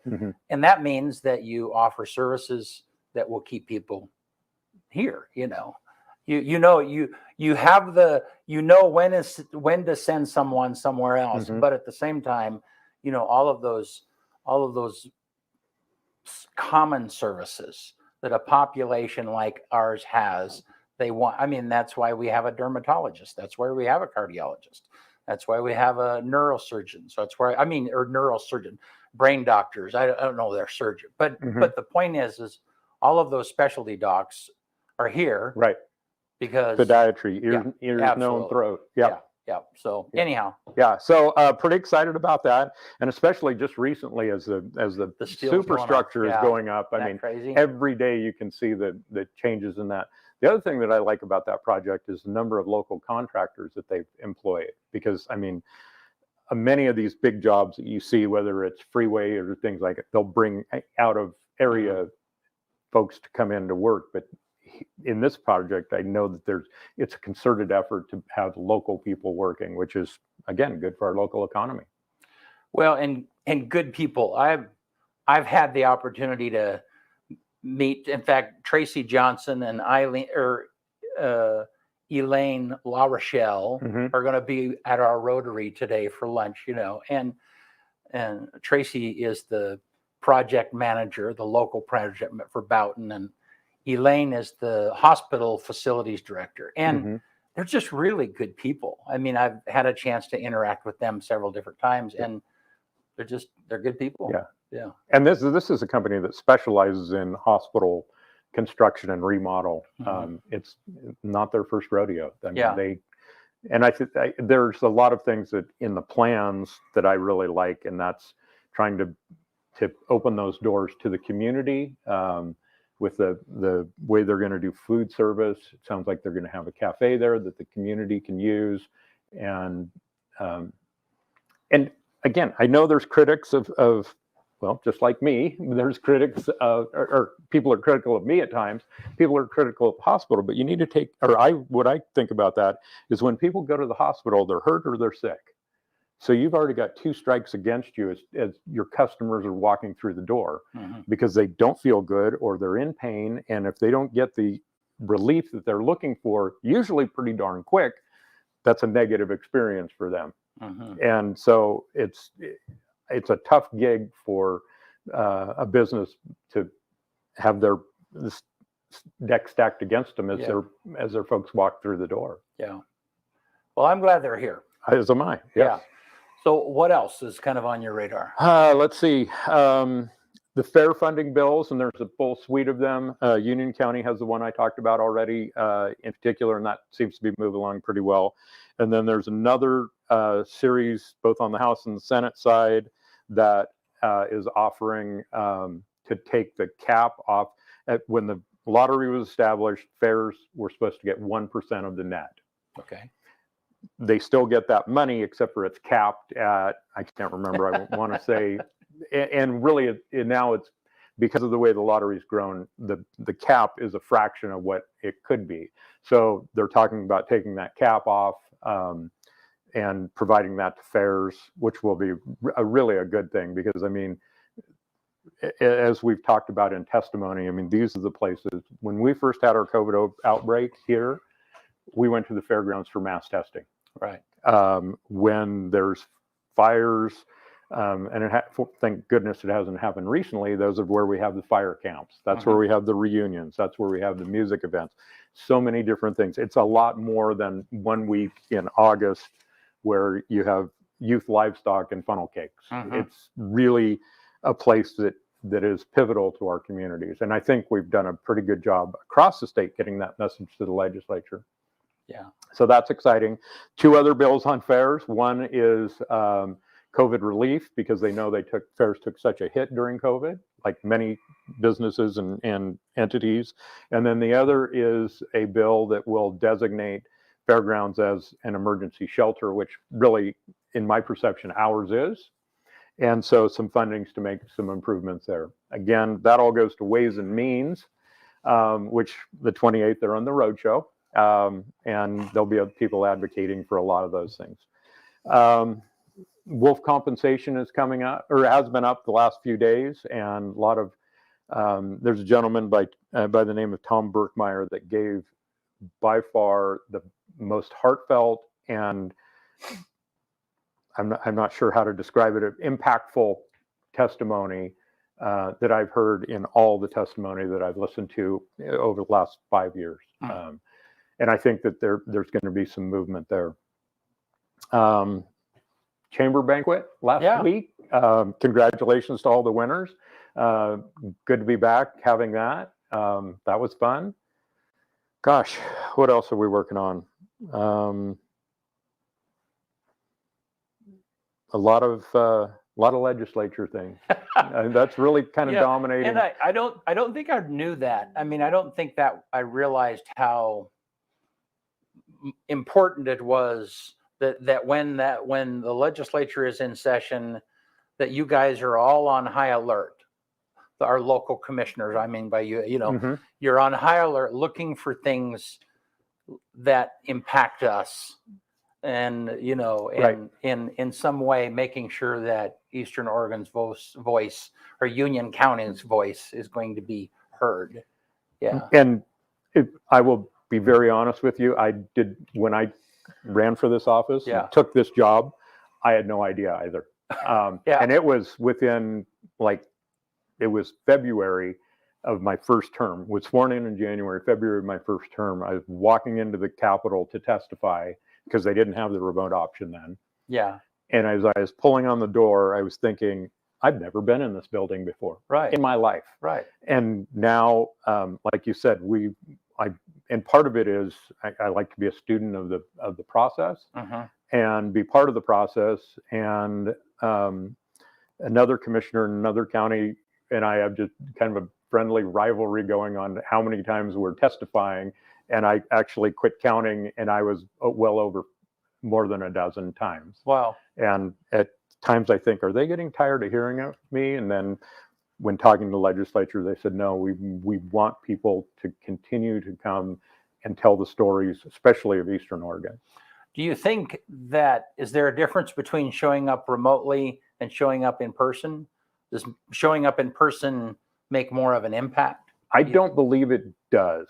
And that means that you offer services that will keep people here. You know, you have when to send someone somewhere else, but at the same time, you know, all of those common services that a population like ours has, they want. I mean, that's why we have a dermatologist. That's why we have a cardiologist. That's why we have a neurosurgeon. So that's why, or neurosurgeon, brain doctors. I don't know their surgeon, but the point is all of those specialty docs are here, right? Because podiatry, ears, nose, and throat. Yeah. So anyhow, so pretty excited about that, and especially just recently as the superstructure is going up. I mean, crazy. Every day you can see the changes in that. The other thing that I like about that project is the number of local contractors that they've employed, because I mean, many of these big jobs that you see, whether it's freeway or things like it, they'll bring out of area folks to come in to work. But in this project, I know that it's a concerted effort to have local people working, which is again good for our local economy. Well, and good people. I've had the opportunity to meet, in fact, Tracy Johnson and Elaine La Rochelle are going to be at our Rotary today for lunch, you know, and Tracy is the project manager, the local project for Boughton, and Elaine is the hospital facilities director. And they're just really good people. I mean, I've had a chance to interact with them several different times, and they're good people. Yeah. And this is a company that specializes in hospital construction and remodel. It's not their first rodeo. I mean, I think there's a lot of things that in the plans that I really like, and that's trying to open those doors to the community with the way they're going to do food service. It sounds like they're going to have a cafe there that the community can use, and again, I know there's critics of well, just like me, there's critics or people are critical of me at times. People are critical of the hospital, but you need to what I think about that is when people go to the hospital, they're hurt or they're sick. So you've already got two strikes against you as your customers are walking through the door because they don't feel good or they're in pain. And if they don't get the relief that they're looking for, usually pretty darn quick, that's a negative experience for them. And so it's a tough gig for a business to have this deck stacked against them as their folks walk through the door. Yeah. Well, I'm glad they're here. As am I. Yeah. So what else is kind of on your radar? Let's see. The fair funding bills, and there's a full suite of them. Union County has the one I talked about already in particular, and that seems to be moving along pretty well. And then there's another series, both on the House and the Senate side, that is offering to take the cap off. When the lottery was established, fairs were supposed to get 1% of the net. Okay. they still get that money, except for it's capped at, I can't remember, I want to say, and really now it's because of the way the lottery's grown, the cap is a fraction of what it could be. So they're talking about taking that cap off and providing that to fairs, which will be really a good thing, because I mean, as we've talked about in testimony, I mean, these are the places. When we first had our COVID outbreak here, we went to the fairgrounds for mass testing. Right. When there's fires, and thank goodness it hasn't happened recently, those are where we have the fire camps. That's where we have the reunions. That's where we have the music events. So many different things. It's a lot more than 1 week in August where you have youth livestock and funnel cakes. It's really a place that is pivotal to our communities. And I think we've done a pretty good job across the state getting that message to the legislature. Yeah. So that's exciting. 2 other bills on fairs. One is COVID relief, because they know fairs took such a hit during COVID, like many businesses and entities. And then the other is a bill that will designate fairgrounds as an emergency shelter, which really, in my perception, ours is. And so some fundings to make some improvements there. Again, that all goes to Ways and Means, which the 28th, they're on the roadshow. And there'll be people advocating for a lot of those things. Wolf compensation is coming up, or has been up the last few days, and a lot of there's a gentleman by the name of Tom Burkmeyer that gave by far the most heartfelt and I'm not sure how to describe it, impactful testimony that I've heard in all the testimony that I've listened to over the last 5 years. And I think that there's going to be some movement there. Chamber banquet last week. Congratulations to all the winners. Good to be back having that. That was fun. Gosh, what else are we working on? A lot of legislature things. That's really kind of dominating. And I don't think I knew that. I mean, I don't think that I realized how important it was that when the legislature is in session, that you guys are all on high alert. Our local commissioners, I mean by you, you're on high alert, looking for things that impact us. And, in some way, making sure that Eastern Oregon's voice or Union County's voice is going to be heard. Yeah. And I will be very honest with you. When I ran for this office, took this job, I had no idea either. And it was within it was February of my first term. Was sworn in January, February of my first term. I was walking into the Capitol to testify, because they didn't have the remote option then. Yeah. And as I was pulling on the door, I was thinking, I've never been in this building before in my life. Right. And now, like you said, and part of it is I like to be a student of the process and be part of the process. And another commissioner in another county and I have just kind of a friendly rivalry going on how many times we're testifying. And I actually quit counting, and I was well over more than a dozen times. Wow. And at times I think, are they getting tired of hearing of me? And then when talking to the legislature, they said, no, we want people to continue to come and tell the stories, especially of Eastern Oregon. Do you think is there a difference between showing up remotely and showing up in person? Does showing up in person make more of an impact? I don't believe it does.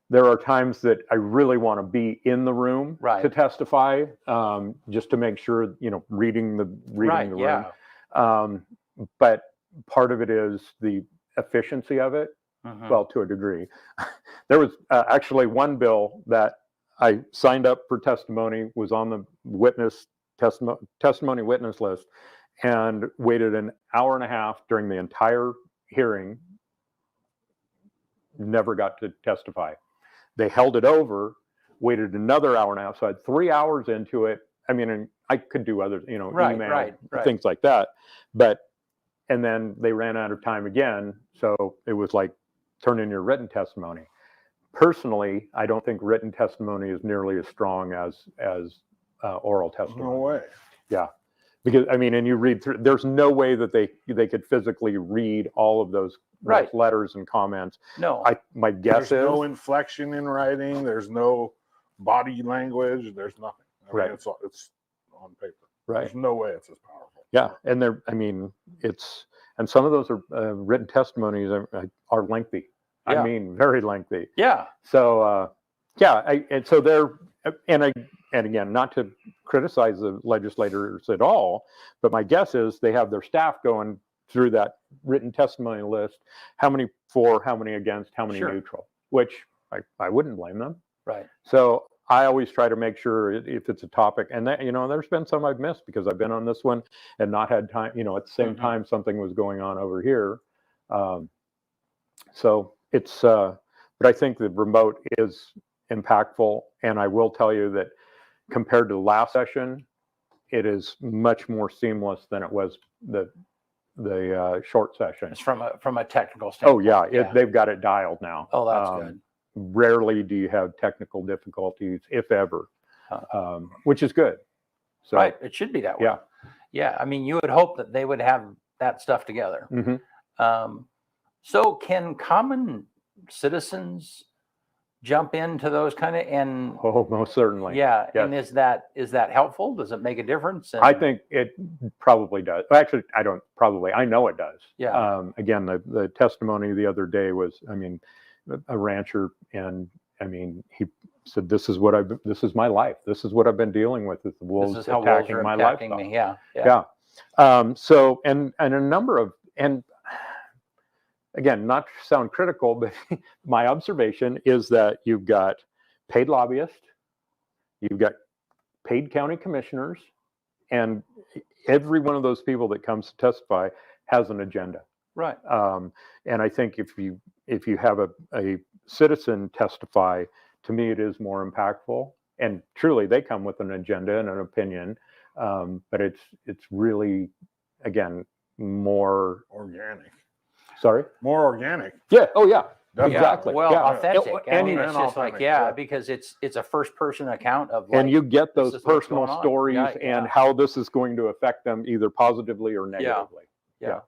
There are times that I really want to be in the room to testify, just to make sure, reading the room. But part of it is the efficiency of it. Well, to a degree. There was actually one bill that I signed up for testimony, was on the testimony witness list, and waited an hour and a half during the entire hearing. Never got to testify. They held it over, waited another hour and a half. So I had 3 hours into it. I mean, and I could do other, email, things like that. And then they ran out of time again. So it was like, turn in your written testimony. personally, I don't think written testimony is nearly as strong as oral testimony. No way. Yeah, because I mean, and you read through. There's no way that they could physically read all of those Right. letters and comments. No. My guess There's is no inflection in writing. There's no body language. There's nothing. I mean, Right. It's on paper. right. There's no way it's as powerful. Yeah, and they're. I mean, and some of those are written testimonies are lengthy. Yeah. I mean, very lengthy. Yeah. So and so they're and again, not to criticize the legislators at all, but my guess is they have their staff going through that written testimony list. How many for? How many against? How many Sure. neutral? Which I wouldn't blame them. Right. So I always try to make sure if it's a topic, and that, there's been some I've missed because I've been on this one and not had time. At the same Mhm. time, something was going on over here. So it's, but I think the remote is impactful, and I will tell you that compared to the last session, it is much more seamless than it was the short session. It's from a technical Oh standpoint. yeah, they've got it dialed now. Oh, that's good. Rarely do you have technical difficulties, if ever, which is good. So, Right. It should be that way. Yeah. Yeah. I mean, you would hope that they would have that stuff together. mhm. So can common citizens jump into those kind of and Oh, most certainly. yeah. Yes. And is that helpful? Does it make a difference? I And- think it probably does. Well, actually, I know it does. Yeah. Again, the testimony the other day was, I mean, a rancher, and I mean, he said, this is my life. This is what I've been dealing with, is the wolves this is how wolves attacking are my impacting livestock. me. Yeah. Yeah. So, and a number of, and again, not to sound critical, but my observation is that you've got paid lobbyists, you've got paid county commissioners, and every one of those people that comes to testify has an agenda. Right. And I think if you have a citizen testify, to me, it is more impactful. And truly, they come with an agenda and an opinion, but it's really, again, more Organic. Sorry. More organic. Yeah. Oh, yeah. Definitely. Exactly. Well, yeah. authentic. I And- mean, it's and just like, authentic, yeah, yeah. because it's a first person account of like, And you get this those is what's personal going on. stories Yeah, and yeah. how this is going to affect them either positively or negatively. Yeah.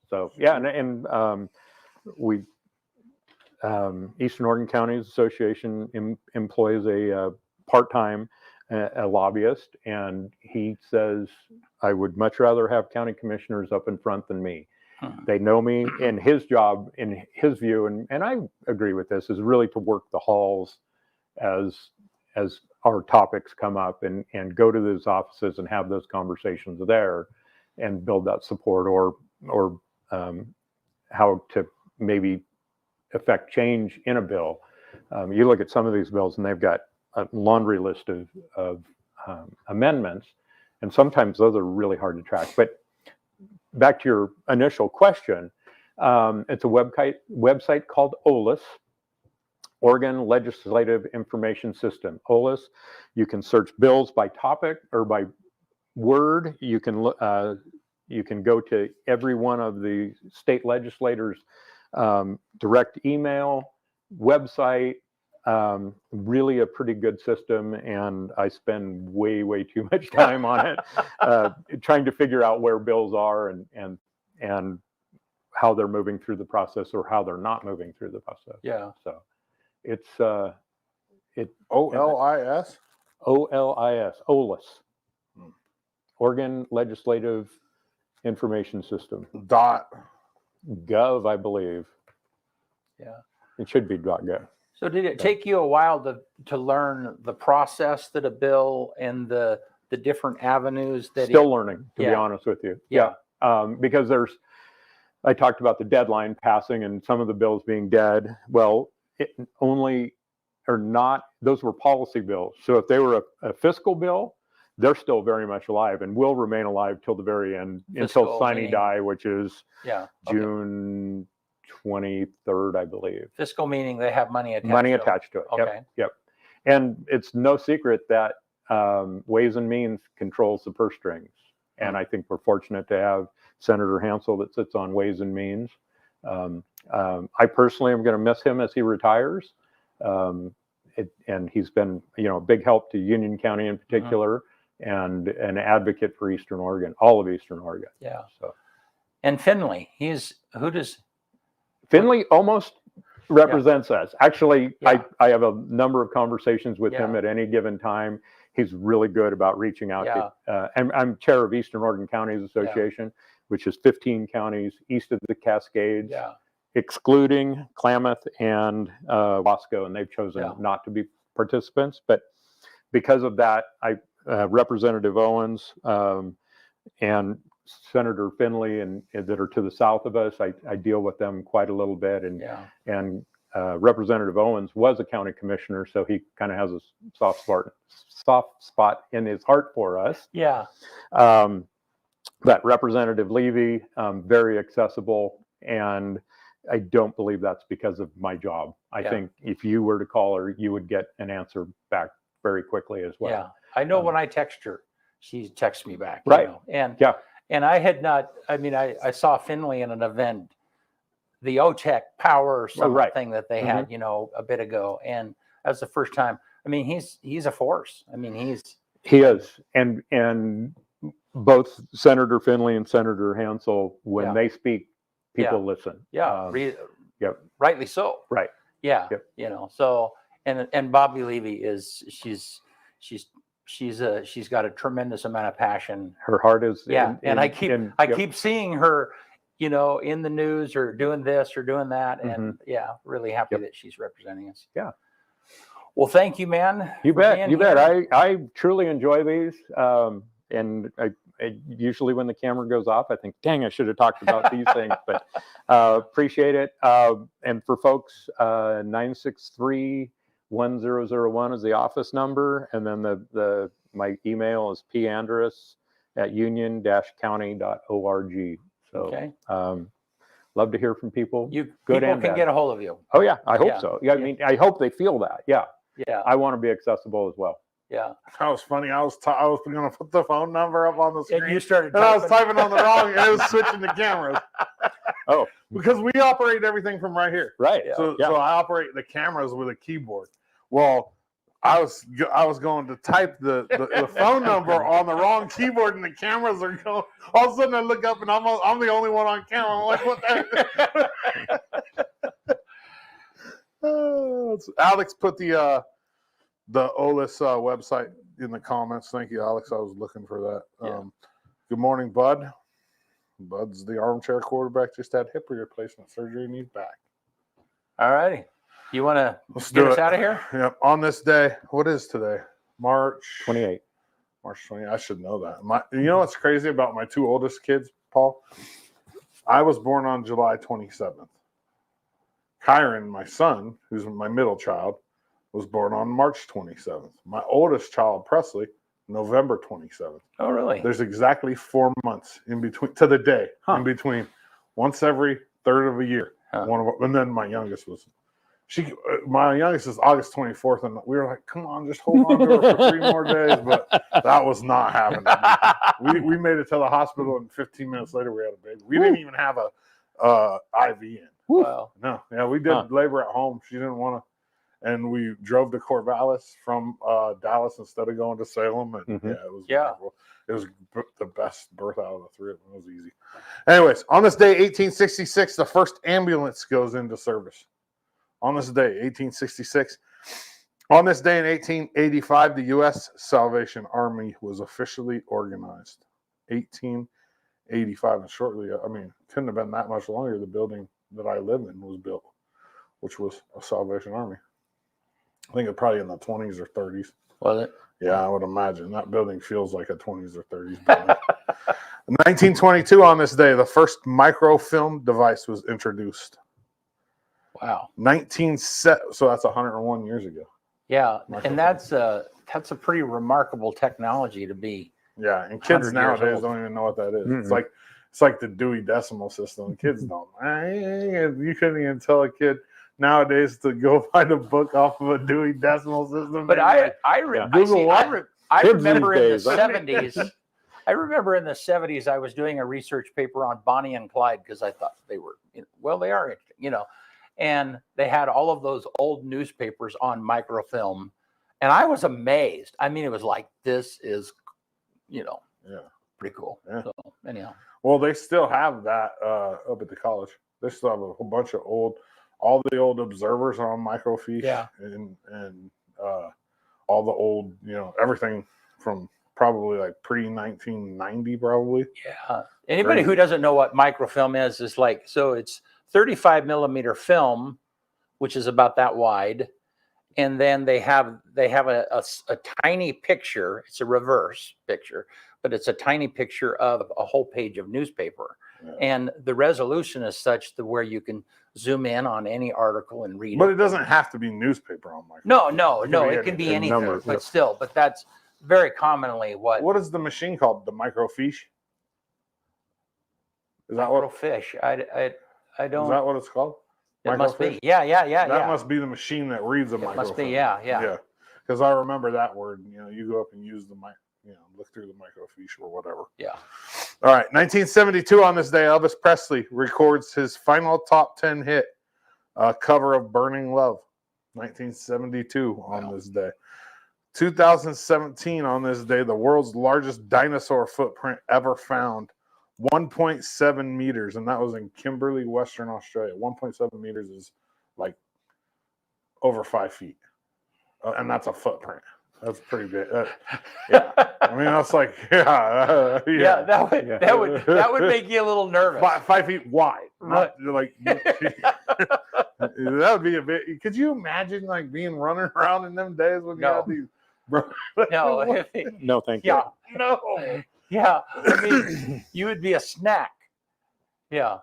So yeah, and we Eastern Oregon Counties Association employs a part-time a lobbyist, and he says, I would much rather have county commissioners up in front than me. They know me, and his job, in his view, and I agree with this, is really to work the halls as our topics come up, and go to those offices and have those conversations there and build that support, or how to maybe affect change in a bill. You look at some of these bills and they've got a laundry list of amendments, and sometimes those are really hard to track. But back to your initial question, it's a website called OLIS, Oregon Legislative Information System. OLIS, you can search bills by topic or by word. You can go to every one of the state legislators' direct email, website. Really a pretty good system, and I spend way too much time on it, trying to figure out where bills are and how they're moving through the process or how they're not moving through the process. Yeah. So it's OLIS. OLIS, Oregon Legislative Information System. .gov, I believe. Yeah. It should be .gov. So did it take you a while to learn the process that a bill and the different avenues that Still learning, to be Yeah. honest with you. Yeah. Because I talked about the deadline passing and some of the bills being dead. Well, those were policy bills. So if they were a fiscal bill, they're still very much alive and will remain alive till the very end, Fiscal until sine meaning- die, which is yeah. Okay. June 23rd, I believe. Fiscal meaning they have money attached. Money to them. attached to it. Okay. Yep. And it's no secret that Ways and Means controls the purse strings. And I think we're fortunate to have Senator Hansel that sits on Ways and Means. I personally am going to miss him as he retires. And he's been, a big help to Union County in particular, and an advocate for Eastern Oregon, all of Eastern Oregon. Yeah. So, and Finley, Finley almost represents us. Actually, Yeah. I have a number of conversations with him Yeah. at any given time. He's really good about reaching out Yeah. to, I'm chair of Eastern Oregon Counties Association, which is 15 counties east of the Cascades, Yeah. excluding Klamath and Wasco, and they've chosen not to be participants. But because of that, Representative Owens and Senator Finley and that are to the south of us, I deal with them quite a little bit, and Representative Owens was a county commissioner, so he kind of has a soft spot in his heart for us. Yeah. But Representative Levy, very accessible, and I don't believe that's because of my job. I think if you were to call her, you would get an answer back very quickly as well. Yeah. I know when I text her, she texts me back. Right. And I had not, I saw Finley in an event, the OTEC Power or something that they had, a bit ago. And that was the first time. He's a force. He is. And both Senator Finley and Senator Hansel, when they speak, people listen. Yeah. Rightly so. Right. Yeah. So, and Bobby Levy she's got a tremendous amount of passion. Her heart is. I keep seeing her, in the news or doing this or doing that. And really happy that she's representing us. Yeah. Well, thank you, man. You bet. I truly enjoy these. And I usually when the camera goes off, I think, dang, I should have talked about these things, but appreciate it. And for folks, 963-1001 is the office number. And then my email is panderus@union-county.org. So love to hear from people. People can get a hold of you. Oh yeah, I hope so. Yeah, I hope they feel that. Yeah. Yeah. I want to be accessible as well. Yeah. That was funny. I was going to put the phone number up on the screen. And you started and I was typing on the wrong, and it was switching the cameras. Oh. Because we operate everything from right here. Right. So I operate the cameras with a keyboard. Well, I was going to type the phone number on the wrong keyboard, and the cameras are going. All of a sudden, I look up, and I'm the only one on camera. I'm like, what the heck? Alex put the OLIS website in the comments. Thank you, Alex. I was looking for that. Good morning, Bud. Bud's the armchair quarterback. Just had hip replacement surgery and he's back. All righty. You want to get us out of here? Yep. On this day, what is today? March 28th. March 28th. I should know that. You know what's crazy about my two oldest kids, Paul? I was born on July 27th. Kyron, my son, who's my middle child, was born on March 27th. My oldest child, Presley, November 27th. Oh, really? There's exactly 4 months in between, to the day, in between, once every third of a year. And then my youngest is August 24th, and we were like, come on, just hold on to her for 3 more days, but that was not happening. We made it to the hospital, and 15 minutes later, we had a baby. We didn't even have a IV in. Wow. No, we did labor at home. She didn't want to. And we drove to Corvallis from Dallas instead of going to Salem. And it was wonderful. It was the best birth out of the three of them. It was easy. Anyways, on this day, 1866, the first ambulance goes into service. On this day, 1866. On this day in 1885, the U.S. Salvation Army was officially organized. 1885. And shortly, couldn't have been that much longer. The building that I live in was built, which was a Salvation Army. I think it's probably in the 20s or 30s. Was it? Yeah, I would imagine. That building feels like a 20s or 30s building. In 1922, on this day, the first microfilm device was introduced. Wow. So that's 101 years ago. Yeah, and that's a pretty remarkable technology to be. Yeah, and kids nowadays don't even know what that is. Mm-hmm. It's like the Dewey Decimal System. Kids don't. You couldn't even tell a kid nowadays to go find a book off of a Dewey Decimal System. But I remember in the 70s. I remember in the 70s I was doing a research paper on Bonnie and Clyde because I thought they were, they are, and they had all of those old newspapers on microfilm, and I was amazed. I mean, it was like, this is, you know, pretty cool. Yeah. So anyhow, Well, they still have that up at the college. They still have a whole bunch of all the old observers on microfiche, and all the old, everything from probably like pre-1990, probably. yeah. Anybody who doesn't know what microfilm is like, so it's 35 millimeter film, which is about that wide, and then they have a tiny picture. It's a reverse picture, but it's a tiny picture of a whole page of newspaper. Yeah. And the resolution is such that where you can zoom in on any article and read it. But it doesn't have to be newspaper on microfilm. No, it can be anything, numbers, but still, but that's very commonly what is the machine called? The microfiche? Is that microfiche? I don't. Is that what it's called? It must be. Yeah. That must be the machine that reads a microfilm. Must be. Yeah. Because I remember that word. You go up and use the mic. Look through the microfiche or whatever. Yeah. All right. 1972 on this day, Elvis Presley records his final top 10 hit, cover of Burning Love. 1972 on this day. 2017 on this day, the world's largest dinosaur footprint ever found. 1.7 meters, and that was in Kimberley, Western Australia. 1.7 meters is like over 5 feet. And that's a footprint. That's pretty big. Yeah, I mean that's like that would make you a little nervous. 5 feet wide, right? Like that would be a bit. Could you imagine like being running around in them days when you had these? No, thank you. Yeah, no. Yeah, I mean, you would be a snack. Yeah.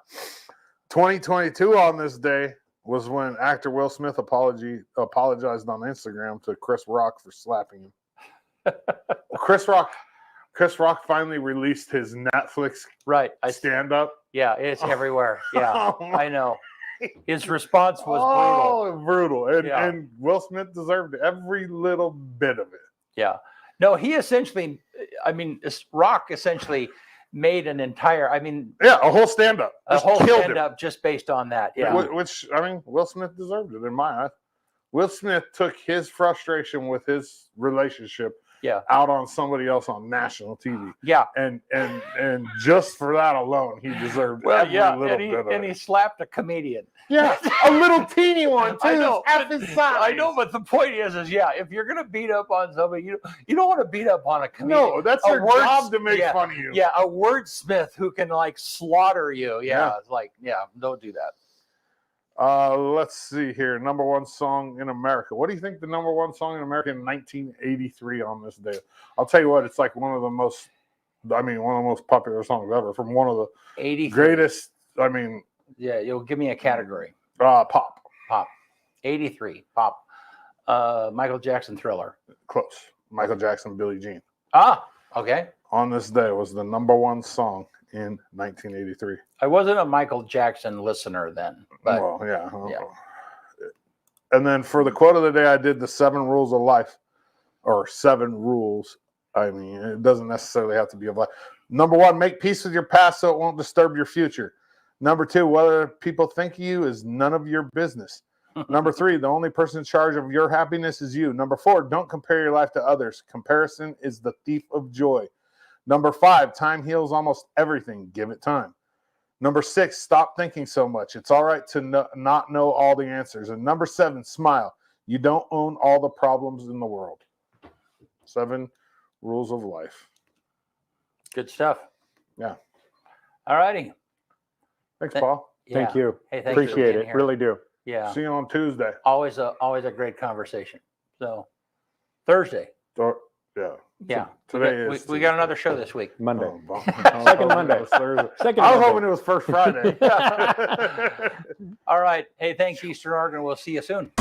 2022 on this day was when actor Will Smith apologized on Instagram to Chris Rock for slapping him. Chris Rock finally released his Netflix stand-up. Yeah, it's everywhere. Yeah, I know. His response was brutal. And Will Smith deserved every little bit of it. Yeah. No, he essentially, Rock essentially made an entire, a whole stand-up. A whole stand-up just based on that. Yeah. Which, Will Smith deserved it in my eyes. Will Smith took his frustration with his relationship out on somebody else on national TV. Yeah. And just for that alone, he deserved every little bit of it. And he slapped a comedian. Yeah, a little teeny one too. I know, half his size. I know, but the point is if you're gonna beat up on somebody, you don't want to beat up on a comedian. No, that's their job to make fun of you. Yeah, a wordsmith who can like slaughter you. Yeah, it's like don't do that. Let's see here. Number one song in America. What do you think the number one song in America in 1983 on this day? I'll tell you what, it's like one of the most popular songs ever from one of the greatest. Yeah, you'll give me a category. Pop. 83, pop. Michael Jackson, Thriller. Close. Michael Jackson, Billie Jean. Ah, okay. On this day was the number one song in 1983. I wasn't a Michael Jackson listener then. But yeah. And then for the quote of the day, I did the 7 rules of life, or 7 rules. It doesn't necessarily have to be of life. Number 1, make peace with your past so it won't disturb your future. Number 2, whether people think of you is none of your business. Number 3, the only person in charge of your happiness is you. Number 4, don't compare your life to others. Comparison is the thief of joy. Number 5, time heals almost everything. Give it time. Number 6, stop thinking so much. It's all right to not know all the answers. And number 7, smile. You don't own all the problems in the world. 7 rules of life. Good stuff. Yeah. All righty. Thanks, Paul. Thank you. Hey, thanks appreciate it. Here. Really do. Yeah. See you on Tuesday. Always a great conversation. So Thursday. Yeah. Today we got another show this week. Monday. Second Monday. Second I was Monday. hoping it was first Friday. All right. Hey, thanks, Eastern Oregon. We'll see you soon.